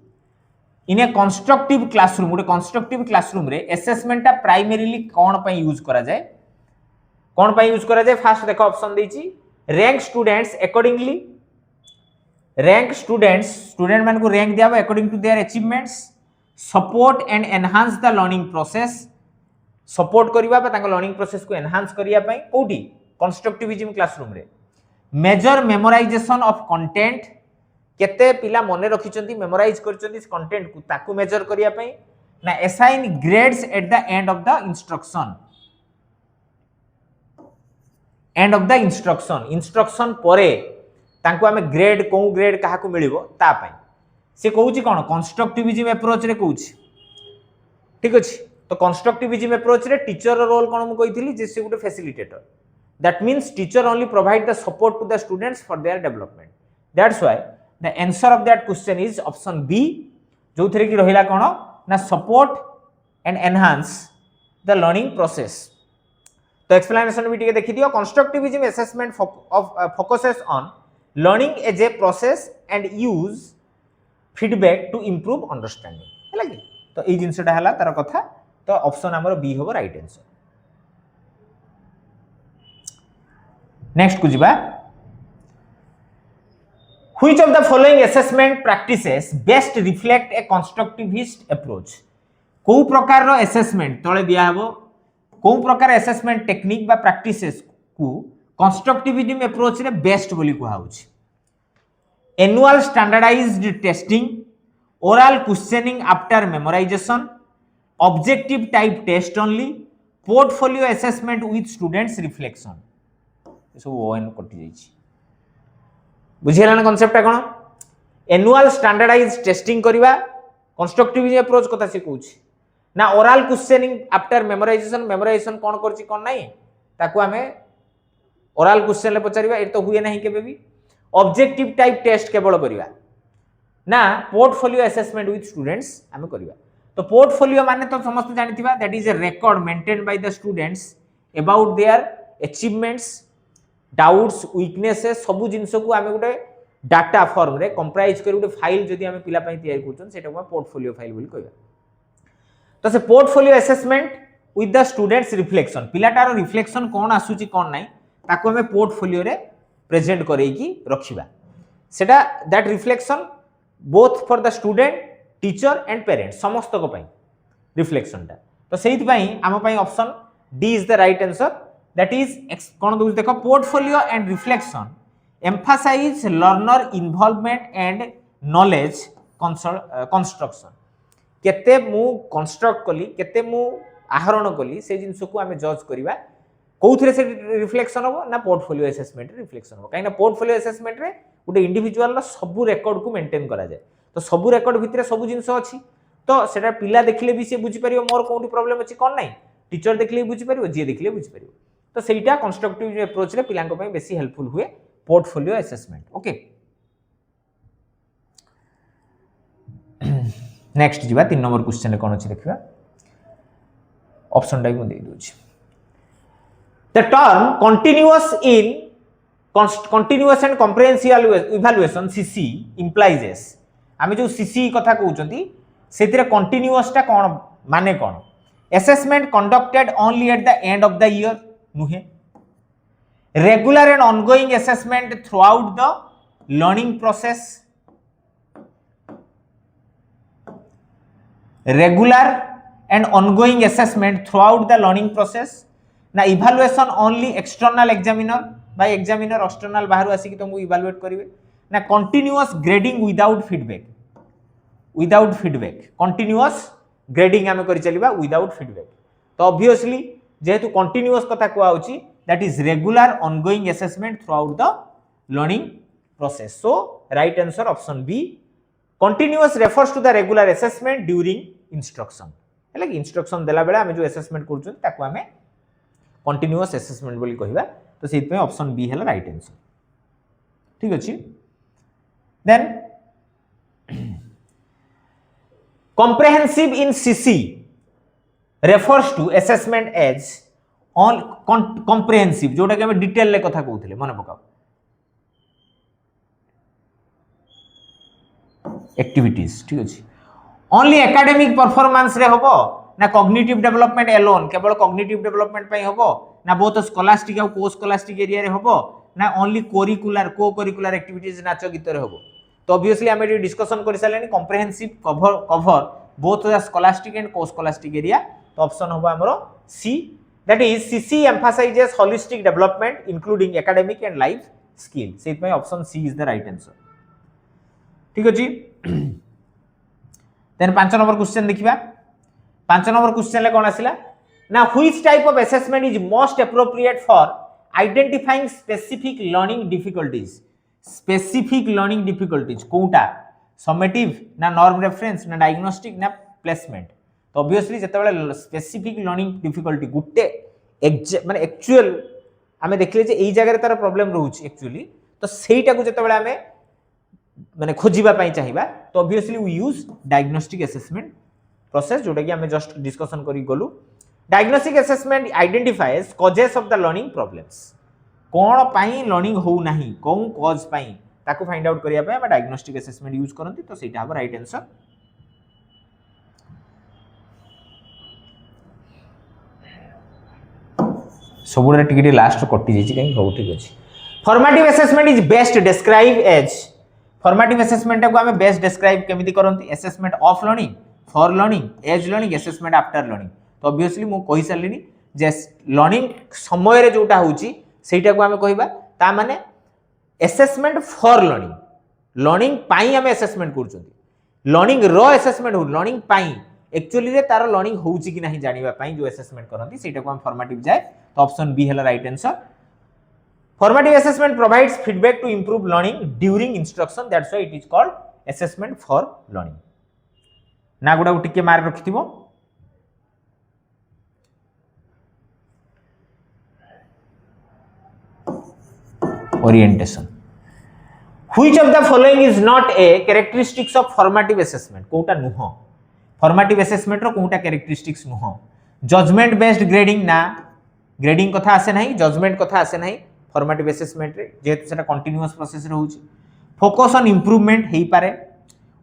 in a constructive classroom गोटे कंस्ट्रक्टिव क्लासरूम रे असेसमेंट टा प्राइमरीली कौन पई यूज करा जाए कौन पई यूज करा जाए फर्स्ट देखो ऑप्शन देछि rank students accordingly rank student मान को रैंक दियाबो according to their achievements support and enhance the learning process support करिबा बा तांको लर्निंग प्रोसेस को एनहांस करिया पई कोठी कंस्ट्रक्टिविज्म क्लासरूम रे मेजर मेमोराइजेशन ऑफ कंटेंट केते पिला मने रखिचंती मेमोराइज करचंती कंटेंट को ताकू मेजर करिया पई ना assign grades eight the end of the instruction परे तांको हमें ग्रेड को ग्रेड काहा को मिलिबो ता पई से कहूची कोन कंस्ट्रक्टिविज्म अप्रोच रे कहूची ठीक अछि तो कंस्ट्रक्टिविज्म अप्रोच रे टीचर रोल कोन हम कहिथिली जे से गुटे facilitator that means teacher only provide the support to the students for their development that's why the answer of that question is option B जो थरे की रहिला कोन ना support and enhance the learning process तो एक्सप्लेनेशन भी देखि दियो constructivism assessment of focuses on learning as a process and use feedback to improve understanding हैला कि तो ए जिंसटा हला तार कथा तो ऑप्शन हमर बी होबो राइट आंसर नेक्स्ट को जिबा which of the following assessment practices best reflect a constructivist approach को प्रकार रो असेसमेंट तळे दिया हबो को प्रकार असेसमेंट टेक्निक बा प्रैक्टिसेस को कंस्ट्रक्टिविज्म अप्रोच रे बेस्ट बोली को हाउछ annual standardised testing oral questioning after memorisation objective type test only portfolio assessment with students reflection सब ओएन कटि जाइछि बुझियला ना कांसेप्ट कोन एनुअल स्टैंडर्डाइज्ड टेस्टिंग करिवा कंस्ट्रक्टिविज्म अप्रोच कथा से कहूछि ना ओरल क्वेश्चनिंग आफ्टर मेमोराइजेशन कोन करछि कोन नाही ताकू हमें ओरल क्वेश्चन ले पचारिबा ए तो हुए नाही केबे भी ऑब्जेक्टिव टाइप टेस्ट केवल करिवा ना पोर्टफोलियो असेसमेंट विथ स्टूडेंट्स हमें करिवा तो पोर्टफोलियो माने तो समस्त जानिथिबा that is a record maintain by the students about their achievements doubts weaknesses सब जिंस को हमें गोटे डाटा फॉर्म रे कंप्राइज कर गोटे फाइल जदी हमें पिला पई तैयार करछन सेटा को पोर्टफोलियो फाइल बोली कहबा तो से portfolio assessment with the students reflection पिलाटार रिफ्लेक्शन कोन आसुची कोन नाही ताको हमें पोर्टफोलियो रे प्रेजेंट करेकी रखिबा सेटा that reflection both for the student teacher and parents समस्त को पई रिफ्लेक्शन टा तो सेहित पई हम पई option D is the right answer that is कोन दोस देखो portfolio and reflection emphasise learner involvement and knowledge construction केते मु कंस्ट्रक्ट कली केते मु आहरण कली से जिंस को हमें जज करिवा कोथरे से रिफ्लेक्शन हो ना पोर्टफोलियो असेसमेंट रे रिफ्लेक्शन हो काइना पोर्टफोलियो असेसमेंट रे गुटे इंडिविजुअल सब रेकॉर्ड को मेंटेन करा जाए तो सब रेकॉर्ड भितरे सब जिंस अछि तो सेटा पिला देखले भी से बुझी परियो मोर कोंटी प्रॉब्लम अछि कोन नाही टीचर देखले बुझी परियो जे देखले बुझी परियो तो सेटा कंस्ट्रक्टिव अप्रोच रे पिलांक पई बेसी हेल्पफुल हुए पोर्टफोलियो असेसमेंट ओके नेक्स्ट जीवा 3 नंबर क्वेश्चन ले कोन अछि देखिबा ऑप्शन टाइप में दे दूची the term continuous and comprehensive evaluation CC implies S आमे जो सीसी कथा कहउचंती सेतिरे कंटीन्यूअस टा कोन माने कोन assessment conducted only at the end of the year नुहे regular and ongoing assessment throughout the learning process regular and ongoing assessment throughout the learning process ना evaluation only external examiner by examiner external बाहर आसी कि तुमको evaluate करिवे ना continuous grading without feedback continuous grading हमें करि चलिबा without feedback तो obviously जेहेतु continuous कथा को आउची that is regular ongoing assessment throughout the learning process so right answer option B continuous refers to the regular assessment during instruction है कि instruction देला बेला हमें जो assessment करछन ताको हमें continuous assessment बोली कहिबा तो सेति पे ऑप्शन बी हैला राइट आंसर ठीक अछि then comprehensive in CC refers to assessment as all comprehensive जोटा कि हमें डिटेल ले कथा कहउथिले मन पकाओ एक्टिविटीज ठीक अछि ओनली एकेडमिक परफॉर्मेंस रे होबो ना कॉग्निटिव डेवलपमेंट एलोन केवल कॉग्निटिव डेवलपमेंट पई होबो ना बोथ स्कॉलास्टिक और को स्कॉलास्टिक एरिया रे होबो ना ओनली को करिकुलर एक्टिविटीज नाचो गीत रे होबो तो ऑब्वियसली हम एटी डिस्कशन कर सालेनी comprehensive cover both the scholastic and co scholastic area तो ऑप्शन होबो हमरो C that is CC emphasises holistic development including academic and life skill सेति में option C is the right answer ठीक अछि देन 5 नंबर क्वेश्चन देखिबा 5 number question ले कोन आसिला ना which type of assessment is most appropriate for identifying specific learning difficulties कोटा समेटिव ना नॉर्म रेफरेंस ना डायग्नोस्टिक ना प्लेसमेंट तो ऑब्वियसली जते बेले स्पेसिफिक लर्निंग डिफिकल्टी गुटे माने एक्चुअल हमें देखले जे एई जगह रे तार प्रॉब्लम रहउची एक्चुअली तो सेईटा को जते बेले हमें माने खोजिबा पई चाहिबा तो obviously we use diagnostic assessment process जोटा कि हमें जस्ट डिस्कशन करी गलु diagnostic assessment identifies causes of the learning problems कोन पई लर्निंग हो नाही कोन कॉज पई ताको फाइंड आउट करिया पई हम डायग्नोस्टिक असेसमेंट यूज करंती तो सेटा हम राइट आंसर सबुरे टिके लास्ट कटि जेछि कहीं हो ठीक अछि formative assessment is best describe as formative assessment को हमें बेस्ट डिस्क्राइब केमिति करंती assessment of learning for learning as learning assessment after learning तो ऑब्वियसली मु कहि सालिनी जे लर्निंग समय रे जोटा होउची सेटा को हमें कहिबा ता माने असेसमेंट फॉर लर्निंग पाई हमें असेसमेंट करछंती लर्निंग रो असेसमेंट हो लर्निंग पाई एक्चुअली रे तार लर्निंग होउची कि नाही जानिबा पाई जो असेसमेंट करंती सेटा को हम फॉर्मेटिव जाय तो ऑप्शन बी हैला right answer Formative assessment provides feedback to improve learning during instruction. That's why it is called assessment for learning. ना गुडा टिके mark रखिथिबो orientation. Which of the following is not a characteristics of formative assessment? कोटा नुह formative assessment रो Kota characteristics नुह judgment based grading ना grading कथा आसे नाही judgment कथा आसे नाही फॉर्मेटिव असेसमेंट रे जेहेतु सेटा कंटीन्यूअस प्रोसेस रे होउची फोकस ऑन इंप्रूवमेंट हेई पारे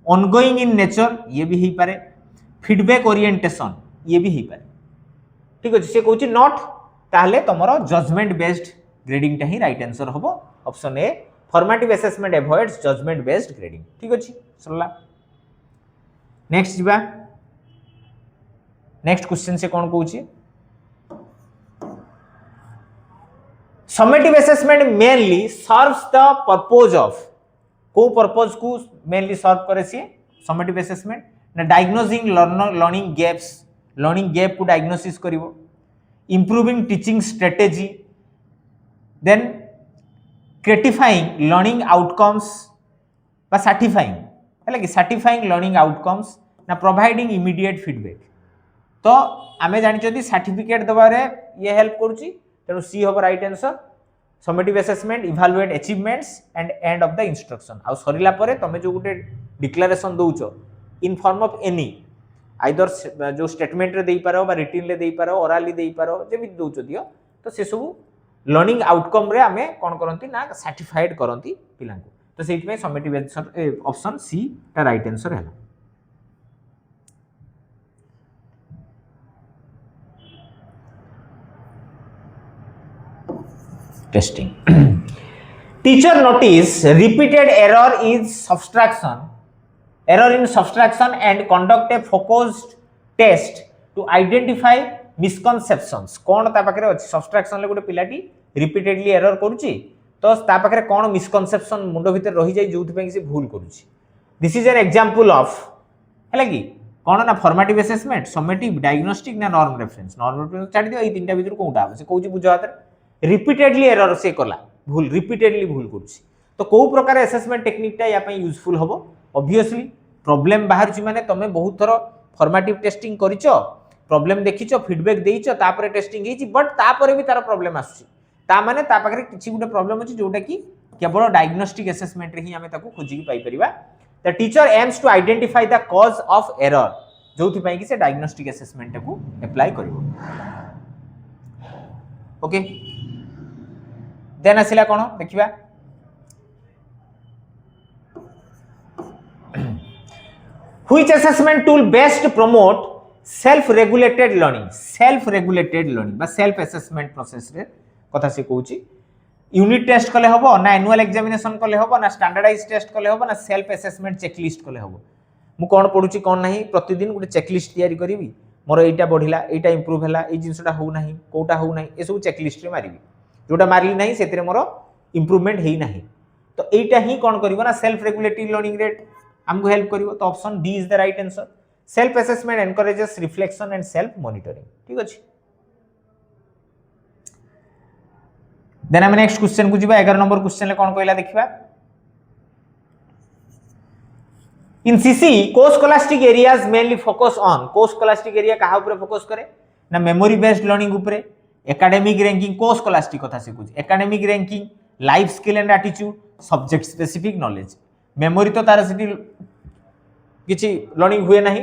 ऑनगोइंग इन नेचर ये भी हेई पारे फीडबैक ओरिएंटेशन ये भी हेई पारे ठीक अछि से कहउची नॉट ताहले तमरो जजमेंट बेस्ड ग्रेडिंग ता ही राइट आंसर होबो option A formative assessment avoids judgement based grading ठीक अछि सरला नेक्स्ट जिबा नेक्स्ट क्वेश्चन से कोन कहउची Summative assessment mainly serves the purpose of को purpose को mainly serve करे सी summative assessment ना diagnosing learning gap को diagnosis करिवो improving teaching strategy then gratifying learning outcomes बा certifying है लगी certifying learning outcomes ना providing immediate feedback तो आमे जानि जदी सर्टिफिकेट दबारे ये हेल्प करूची तेणु सी होबो right answer summative assessment evaluate achievements and end of the instruction आ सरिला परे तमे जो गुटे डिक्लेरेशन दउचो in form of any either जो स्टेटमेंट रे देई पारो बा रिटन रे देई पारो ओराली देई पारो जेबि दउछ दियो तो से सब लर्निंग आउटकम रे आमे कोन करंती ना सर्टिफाइड करंती पिला को तो सेहि में समेटिव आंसर ऑप्शन सी ता राइट आंसर है testing teacher notice repeated error in subtraction and conduct a focused test to identify misconceptions कोन ता पाखरे अछि subtraction ले गोटे पिलाटी रिपीटेडली एरर करूची तो ता पाखरे कोन मिसकनसेप्शन मुंडो भीतर रही जाई जोथि पे कि से भूल करूची this is an example of हैला कि कोन ना फॉर्मेटिव असेसमेंट समेटिव डायग्नोस्टिक ना नॉर्म रेफरेंस छाडी दियो ए तीनटा भीतर कोउटा से कहूची बुझ हाथ रिपीटेडली एरर से कला भूल रिपीटेडली भूल करूची तो को प्रकार असेसमेंट टेक्निक टा या पे यूजफुल हबो ऑब्वियसली प्रॉब्लम बाहर छि माने तमे बहुत थरो फॉर्मेटिव टेस्टिंग करिचो प्रॉब्लम देखिचो फीडबैक देइचो तापरे टेस्टिंग हेची बट तापरे भी तार प्रॉब्लम आसुची ता माने ता पाखरे किछि गुटे प्रॉब्लम अछि जोटा कि केवल डायग्नोस्टिक असेसमेंट रे ही हमें ताको खोजी की पाई परिबा the teacher aims to identify the cause of error जोथि पई कि से डायग्नोस्टिक असेसमेंट को अप्लाई करिवो ओके देन आसिला कोन देखिबा Which assessment tool best promote self-regulated learning बा self assessment process रे कथा से कहूची यूनिट टेस्ट कले हबो ना एनुअल एग्जामिनेशन कले हबो ना स्टैंडर्डाइज टेस्ट कले हबो ना सेल्फ असेसमेंट चेकलिस्ट कले हबो मु कोन पढुची कोन नाही प्रतिदिन गुटे चेकलिस्ट तयारी करिवि मोर एटा बढ़िला एटा इंप्रूव हला ए जिंसटा हो नाही कोटा हो नाही ए सब चेकलिस्ट रे मारिवि जोटा मारली नाही सेतरे मोर इंप्रूवमेंट हेई नाही तो एटा ही कोन करिवो ना सेल्फ रेगुलेटरी लर्निंग रेट हमको हेल्प करिवो तो option D is the right answer self assessment encourages reflection and self monitoring ठीक अछि देन हम नेक्स्ट क्वेश्चन को जिबा 11 नंबर क्वेश्चन ले कोन कहला देखिबा इन सीसीई को scholastic areas mainly focus on को स्कॉलास्टिक एरिया कहा ऊपर फोकस करे ना मेमोरी बेस्ड लर्निंग ऊपर एकेडमिक रैंकिंग को स्कॉलास्टिक कथा से कुछ academic ranking life skill and attitude subject specific knowledge memory तो तार सिटी किछि लर्निंग हुए नाही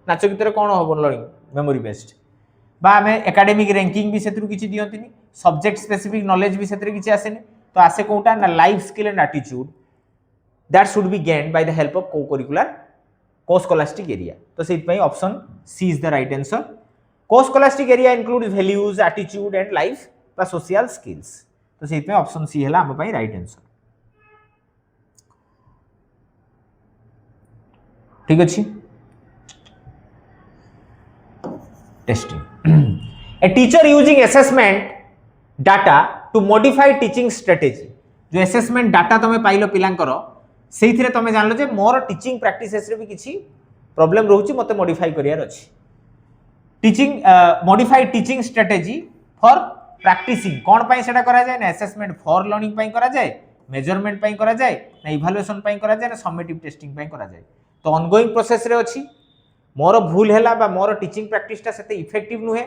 नाच गीत रे कोन हो लर्निंग मेमोरी बेस्ड बा हमें एकेडमिक रैंकिंग भी सेतरु किछि दियंतिनी सब्जेक्ट स्पेसिफिक नॉलेज भी सेतरे किछि आसेनी तो आसे कोटा ना life skill and attitude that should be gained by the help of co curricular co scholastic area तो सेत पई option C is the right answer co scholastic area includes values attitude and life बा social skills तो सेत पई option सी हला हम पई राइट आंसर ठीक अछि testing a teacher using assessment data to modify teaching strategy जो असेसमेंट डाटा तमे पाइलो पिलांकर सेइथिरे तमे जानलो जे मोर टीचिंग प्रैक्टिसेस रे भी किछि प्रॉब्लम रहउची मते मॉडिफाई करियार अछि teaching modified teaching strategy for practising कोन पई सेटा करा जाय ना असेसमेंट फॉर लर्निंग पई करा जाय मेजरमेंट पई करा जाय ना इवैल्यूएशन पई करा जाय ना समेटिव टेस्टिंग पई करा जाय तो ऑनगोइंग प्रोसेस रे अछि मोर भूल हैला बा मोर टीचिंग प्रैक्टिस ता सेते इफेक्टिव नुहे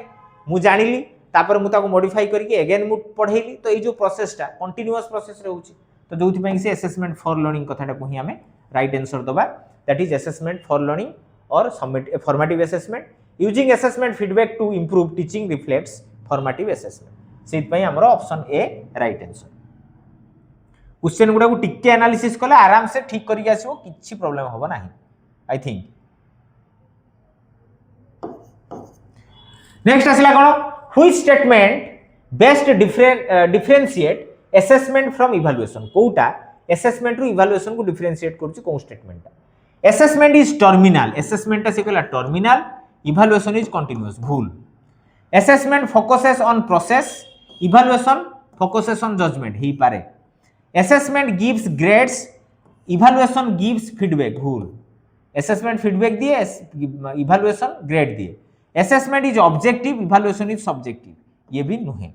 मु जानिली तापर मु ताको मॉडिफाई करके अगेन मु पढेली तो ए जो प्रोसेस ता कंटीन्यूअस प्रोसेस रे होची तो जोथि पई से असेसमेंट फॉर लर्निंग कथाटा को ही हमें राइट आंसर दबा that is assessment for learning और formative assessment using assessment feedback to improve teaching reflects formative assessment सेत पई हमरो option A right answer question गुडा को टिके एनालिसिस कले आराम से ठीक करिक आसीबो किछि प्रॉब्लम होबो नाही आई थिंक नेक्स्ट आसिला कोन which statement best differentiate assessment from evaluation कोटा असेसमेंट रु इवैल्यूएशन को डिफरेंशिएट करछि कोन statement assessment is terminal assessment से कहला टर्मिनल इवैल्यूएशन इज कंटीन्यूअस भूल assessment focuses on process evaluation focuses on judgement ही पारे assessment gives grades evaluation gives feedback भूल असेसमेंट फीडबैक दिए इवैल्यूएशन ग्रेड दिए assessment is objective evaluation is subjective ये भी नुहे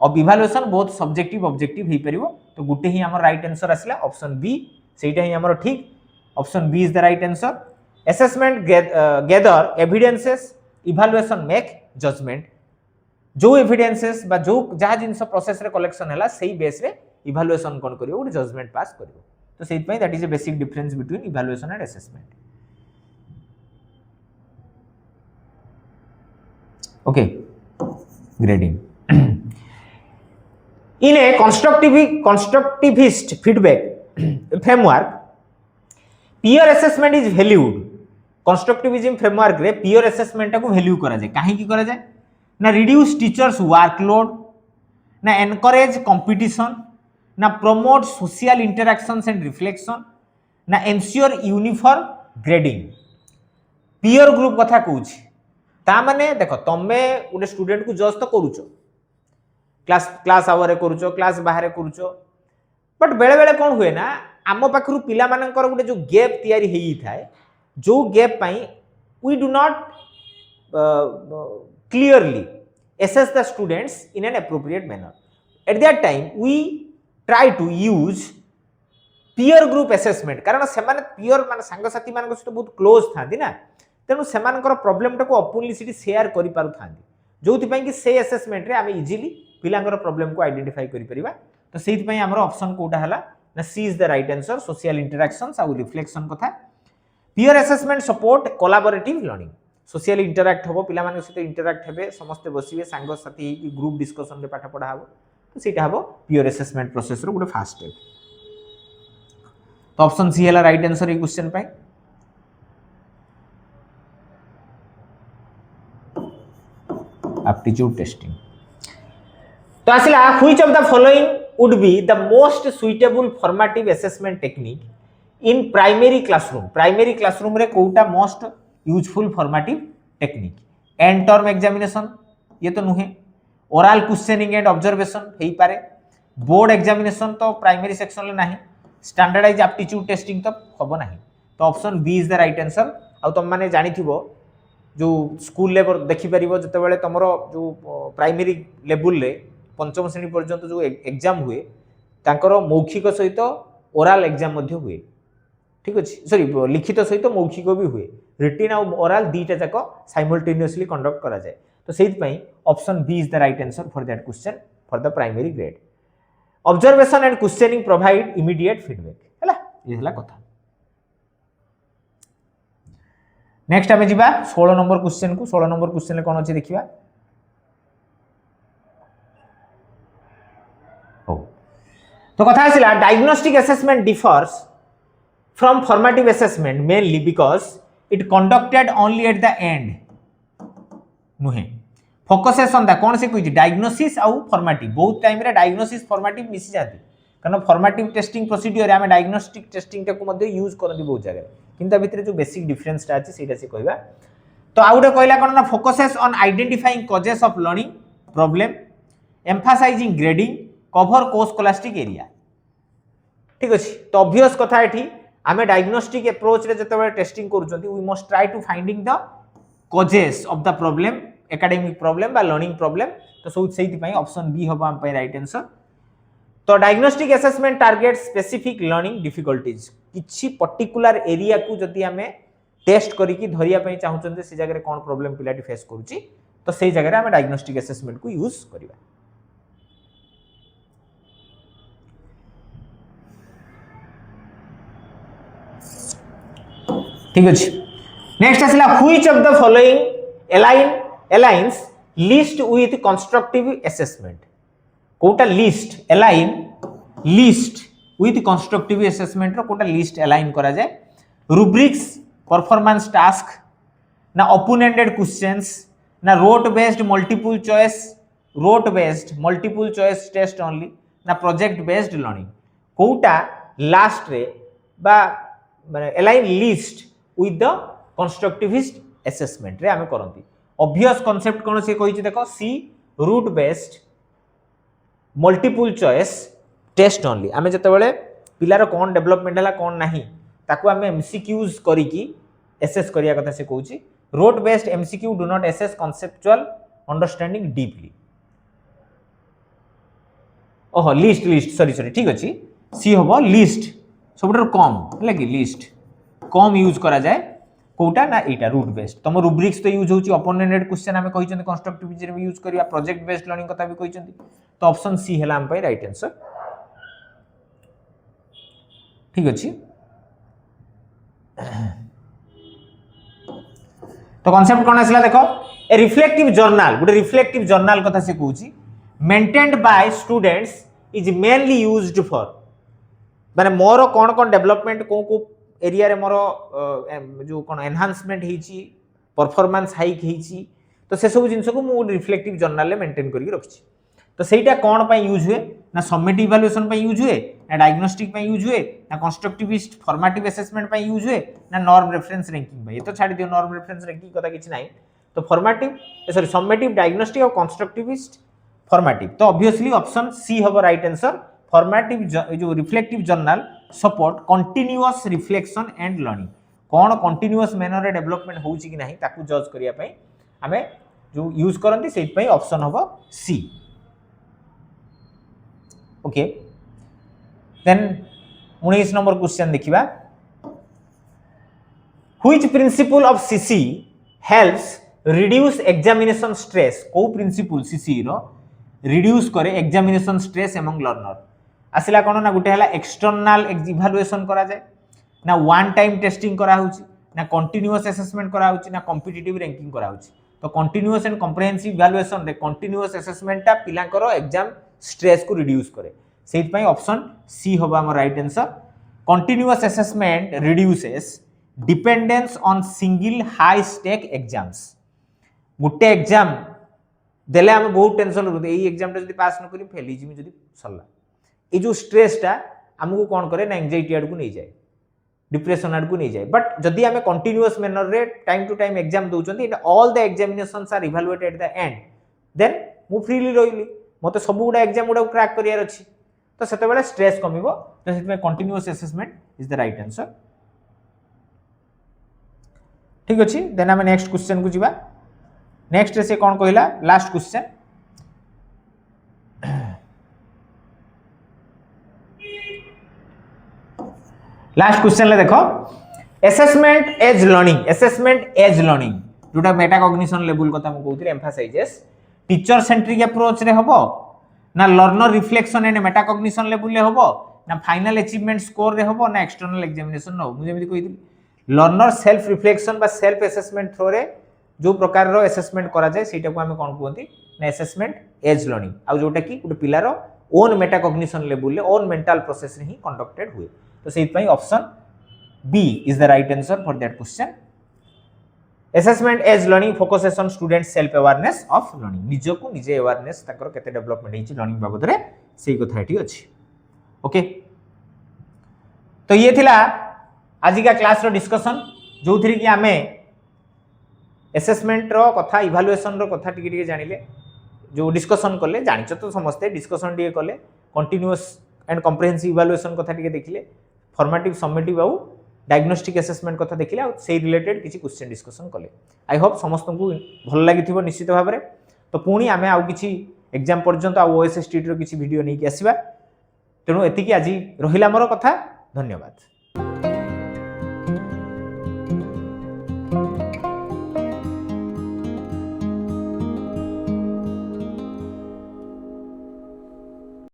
अब इवैल्यूएशन बहुत सब्जेक्टिव ऑब्जेक्टिव ही परिबो तो गुटे ही हमर राइट आंसर आसिला ऑप्शन बी सेटा ही हमर ठीक option B is the right answer assessment gather evidences evaluation make judgement जो एविडेंसेस बा जो जहा जिंस प्रोसेस रे कलेक्शन हैला सेही बेस रे इवैल्यूएशन कोन करियो गुटे जजमेंट पास करियो तो सेत पई that is A basic difference between evaluation and assessment Okay, grading. In a constructivist feedback framework, peer assessment is valued. Constructivism framework रे peer assessment को value करा जाए. काहे की करा जाए? ना reduce teachers workload, ना encourage competition, ना promote social interactions and reflection, ना ensure uniform grading. peer group कथा कहूँ ता माने देखो तमे गोटे स्टूडेंट को जज तो करूचो क्लास आवर करूचो क्लास बाहर करूचो बट बेले बेले कौन हुए ना आम पाखरु पिला मानकर गोटे जो गैप तैयारी हेई थाए जो गैप पई we do not clearly assess the students in an appropriate manner. At that time we try to use peer group assessment कारण सेमाने peer मान संग साथी मान सहित बहुत क्लोज थांदी ना तेणु सेमानकर प्रॉब्लम टाको ओपनली सिटी शेयर करि पारु थांदी जोथि पई कि से असेसमेंट रे आमे इजीली पिलांकर प्रॉब्लम को आइडेंटिफाई करि परिबा तो सेहि पई हमर ऑप्शन कोटा हला ना C is the right answer social interactions आ रिफ्लेक्शन कथा peer assessment support collaborative learning social interact होबो पिला मान सहित इंटरैक्ट हेबे समस्त बसिबे संग साथी की ग्रुप डिस्कशन रे पाठ पढा हबो तो सेटा हबो peer assessment प्रोसेस रो गुटे फास्ट स्टेप तो ऑप्शन सी हला राइट आंसर ए क्वेश्चन पई aptitude testing तो आसला which of the following would be the most suitable formative assessment technique in primary classroom रे Kota most useful formative technique end term examination ये तो नुहे oral questioning and observation हेई पारे board examination तो primary section ले नाही standardized aptitude testing तो हबो नाही तो option B is the right answer आ तुम माने जानि थिबो जो स्कूल लेवल देखि परिबो जते बेले तमरो जो प्राइमरी लेवल रे पंचम श्रेणी पर्यंत जो एग्जाम हुए तांकर मौखिक सहित ओरल एग्जाम मध्ये हुए ठीक अछि सॉरी लिखित सहित मौखिक भी हुए रिटन और ओरल दीटा जाक साइमल्टेनियसली कंडक्ट करा जाए तो सेहि पई option B is the right answer for that question for the primary grade observation and questioning provide immediate feedback हैला ये हला कथा नेक्स्ट आमे जिबा 16 नंबर क्वेश्चन को 16 नंबर क्वेश्चन ले कोन अछि देखिबा हो तो कथा आसिला diagnostic assessment differs from formative assessment mainly because it conducted only at the end नुहे फोकसेस ऑन द कोन से कोइ डायग्नोसिस आउ फॉर्मेटिव बहुत टाइम रे डायग्नोसिस फॉर्मेटिव मिसी जाती कारण फॉर्मेटिव टेस्टिंग प्रोसीजर आमे डायग्नोस्टिक टेस्टिंग को मध्ये यूज करती बहुत जगह किंतु भितर जो बेसिक डिफरेंस टा अछि सेटा से कहबा तो आउडे कहला कोन ना focuses on identifying causes of learning problem emphasising grading cover course scholastic area ठीक अछि तो ऑब्वियस कथा एठी आमे डायग्नोस्टिक अप्रोच रे जते टेस्टिंग करूचंती we must try to finding the causes of the problem academic problem बा लर्निंग प्रॉब्लम तो सेहि पई ऑप्शन बी होबा हम पई राइट आंसर तो diagnostic assessment target specific learning difficulties किछि पर्टिकुलर एरिया को जदि हमें टेस्ट करी की धरिया पई चाहुचंते से जगह रे कोन प्रॉब्लम पिलाटी फेस करूची तो सेही जगह रे हमें डायग्नोस्टिक असेसमेंट को यूज करिबा ठीक अछि नेक्स्ट आसला which of the following aligns list with constructive assessment कोटा list align list with constructive assessment रो कोटा लिस्ट अलाइन करा जाए रुब्रिक्स परफॉर्मेंस टास्क ना ओपन एंडेड क्वेश्चंस ना rote based multiple choice test only ना प्रोजेक्ट बेस्ड लर्निंग कोटा last रे बा माने align list with the constructivist assessment रे हमें करंती ऑब्वियस कांसेप्ट कोन से कहिछि देखो C rote based multiple choice test only आमे जते बेले पिलार कोन डेवलपमेंट हला कोन नाही ताकू आमे एमसीक्यूज करी की एसेस करिया कथा से कहूची rote based MCQ do not assess conceptual understanding deeply oh list sorry ठीक अछि सी होबो लिस्ट सबटर कम हला कि लिस्ट कम यूज करा जाए कोटा ना एटा रूट बेस्ड तम रुब्रिक्स तो यूज होची ओपन एंडेड क्वेश्चन हमें कहि चंदी कंस्ट्रक्टिव में यूज करिया प्रोजेक्ट बेस्ड लर्निंग कथा भी कहि चंदी तो ऑप्शन सी हला हम पई राइट आंसर ठीक अछि तो कॉन्सेप्ट कौन आसला देखो ए रिफ्लेक्टिव जर्नल गोटे रिफ्लेक्टिव जर्नल कथा से कहूची maintained by students is mainly used for माने मोर कौन कौन डेवलपमेंट को एरिया रे मोर जो कौन एनहांसमेंट हेची परफॉर्मेंस हाइक हेची तो से सब जिंस को मु रिफ्लेक्टिव जर्नल ले मेंटेन करके रखछि तो सेटा कौन पय यूज हुए ना समेटिव इवैल्यूएशन पय यूज हुए ना डायग्नोस्टिक पय यूज हुए ना कंस्ट्रक्टिविस्ट फॉर्मेटिव असेसमेंट पय यूज हुए ना नॉर्म रेफरेंस रैंकिंग पय ये तो छाड़ी दियो नॉर्म रेफरेंस रैंकिंग कथा किछि नाही तो फॉर्मेटिव सॉरी समेटिव डायग्नोस्टिक और कंस्ट्रक्टिविस्ट फॉर्मेटिव तो ऑब्वियसली ऑप्शन सी हबो राइट आंसर फॉर्मेटिव जो reflective journal support continuous reflection and learning कौन कंटीन्यूअस मैनर रे डेवलपमेंट होउची कि नाही ताकू जज करिया पय हमें जो यूज करंती सेट पय ऑप्शन हबो सी ओके देन 19 नंबर क्वेश्चन देखिबा which principle of CCE helps reduce examination stress को प्रिंसिपल सीसीई रो रिड्यूस करे एग्जामिनेशन स्ट्रेस एमंग लर्नर आसिला कोन ना गुटे हला एक्सटर्नल इवैल्यूएशन करा जाय ना वन टाइम टेस्टिंग करा होची ना कंटीन्यूअस असेसमेंट करा होची ना कॉम्पिटिटिव रैंकिंग करा होची तो कंटीन्यूअस एंड कॉम्प्रिहेंसिव इवैल्यूएशन रे कंटीन्यूअस असेसमेंट ता पिला करो एग्जाम स्ट्रेस को रिड्यूस करे सेट पई ऑप्शन सी होबा हमर right answer continuous assessment reduces dependence on single high stake exams गुटे एग्जाम देले हम बहुत टेंशन रहते एई एग्जाम टा जदी पास न करी फेल हिजिमी जदी सरला ए जो स्ट्रेस टा हमको कोन करे ना एंजाइटी आड़ को नहीं जाए डिप्रेशन आड़ को नहीं जाए बट जदी हमें कंटीन्यूअस मैनर रे टाइम टू टाइम एग्जाम दोचंती all the examinations are evaluated at the end then मु फ्रीली रहिली मते सब गुडा एग्जाम गुडा क्रैक करियार अछि तो सेते बेले स्ट्रेस कमिवो तो सेते में continuous assessment is the right answer ठीक अछि देन हम नेक्स्ट क्वेश्चन को जिबा नेक्स्ट से कौन कहला लास्ट क्वेश्चन लास्ट क्वेश्चन ले देखो असेसमेंट एज लर्निंग जोटा मेटा कॉग्निशन लेवल कथा हम कहउथि एम्फसाइजेस टीचर सेंट्रिक अप्रोच रे हबो ना learner reflection and Meta cognition level ले हबो ना फाइनल अचीवमेंट स्कोर रे हबो ना एक्सटर्नल एग्जामिनेशन न मु जेमि कहिथि लर्नर सेल्फ रिफ्लेक्शन बा सेल्फ असेसमेंट थ्रो रे जो प्रकार रो असेसमेंट करा जाय सेटा को हमें कोन कहंती ना असेसमेंट एज लर्निंग आ जोटा की गुटे पिलारो ओन मेटा कॉग्निशन लेवल ले ओन मेंटल प्रोसेस रे ही कंडक्टेड हुए तो सेट पई option B is the right answer for that question assessment as learning focuses on student self awareness of learning निजो को निजे अवेयरनेस ताकर केते डेवलपमेंट हिची लर्निंग बाबत रे सेही कथा एठी अछि ओके तो ये थिला आज का क्लास रो डिस्कशन जो थी कि आमे असेसमेंट रो कथा इवैल्यूएशन रो कथा टिके टिके जानिले जो डिस्कशन करले जानिछ तो समस्ते डिस्कशन टिके करले कंटीन्यूअस एंड कॉम्प्रिहेंसिव इवैल्यूएशन कथा टिके देखिले फॉर्मेटिव समेटिव आउ डायग्नोस्टिक असेसमेंट कथा देखिले आ से रिलेटेड किछि क्वेश्चन डिस्कशन करले आई होप समस्त को भल लागिथिबो निश्चित भाव में तो पुणी आमे आउ किछि एग्जाम पर्यंत आ ओएसएसटीटी रो किछि वीडियो नै कि आसीबा तेणु एतिकी आज रहिला मोर कथा धन्यवाद।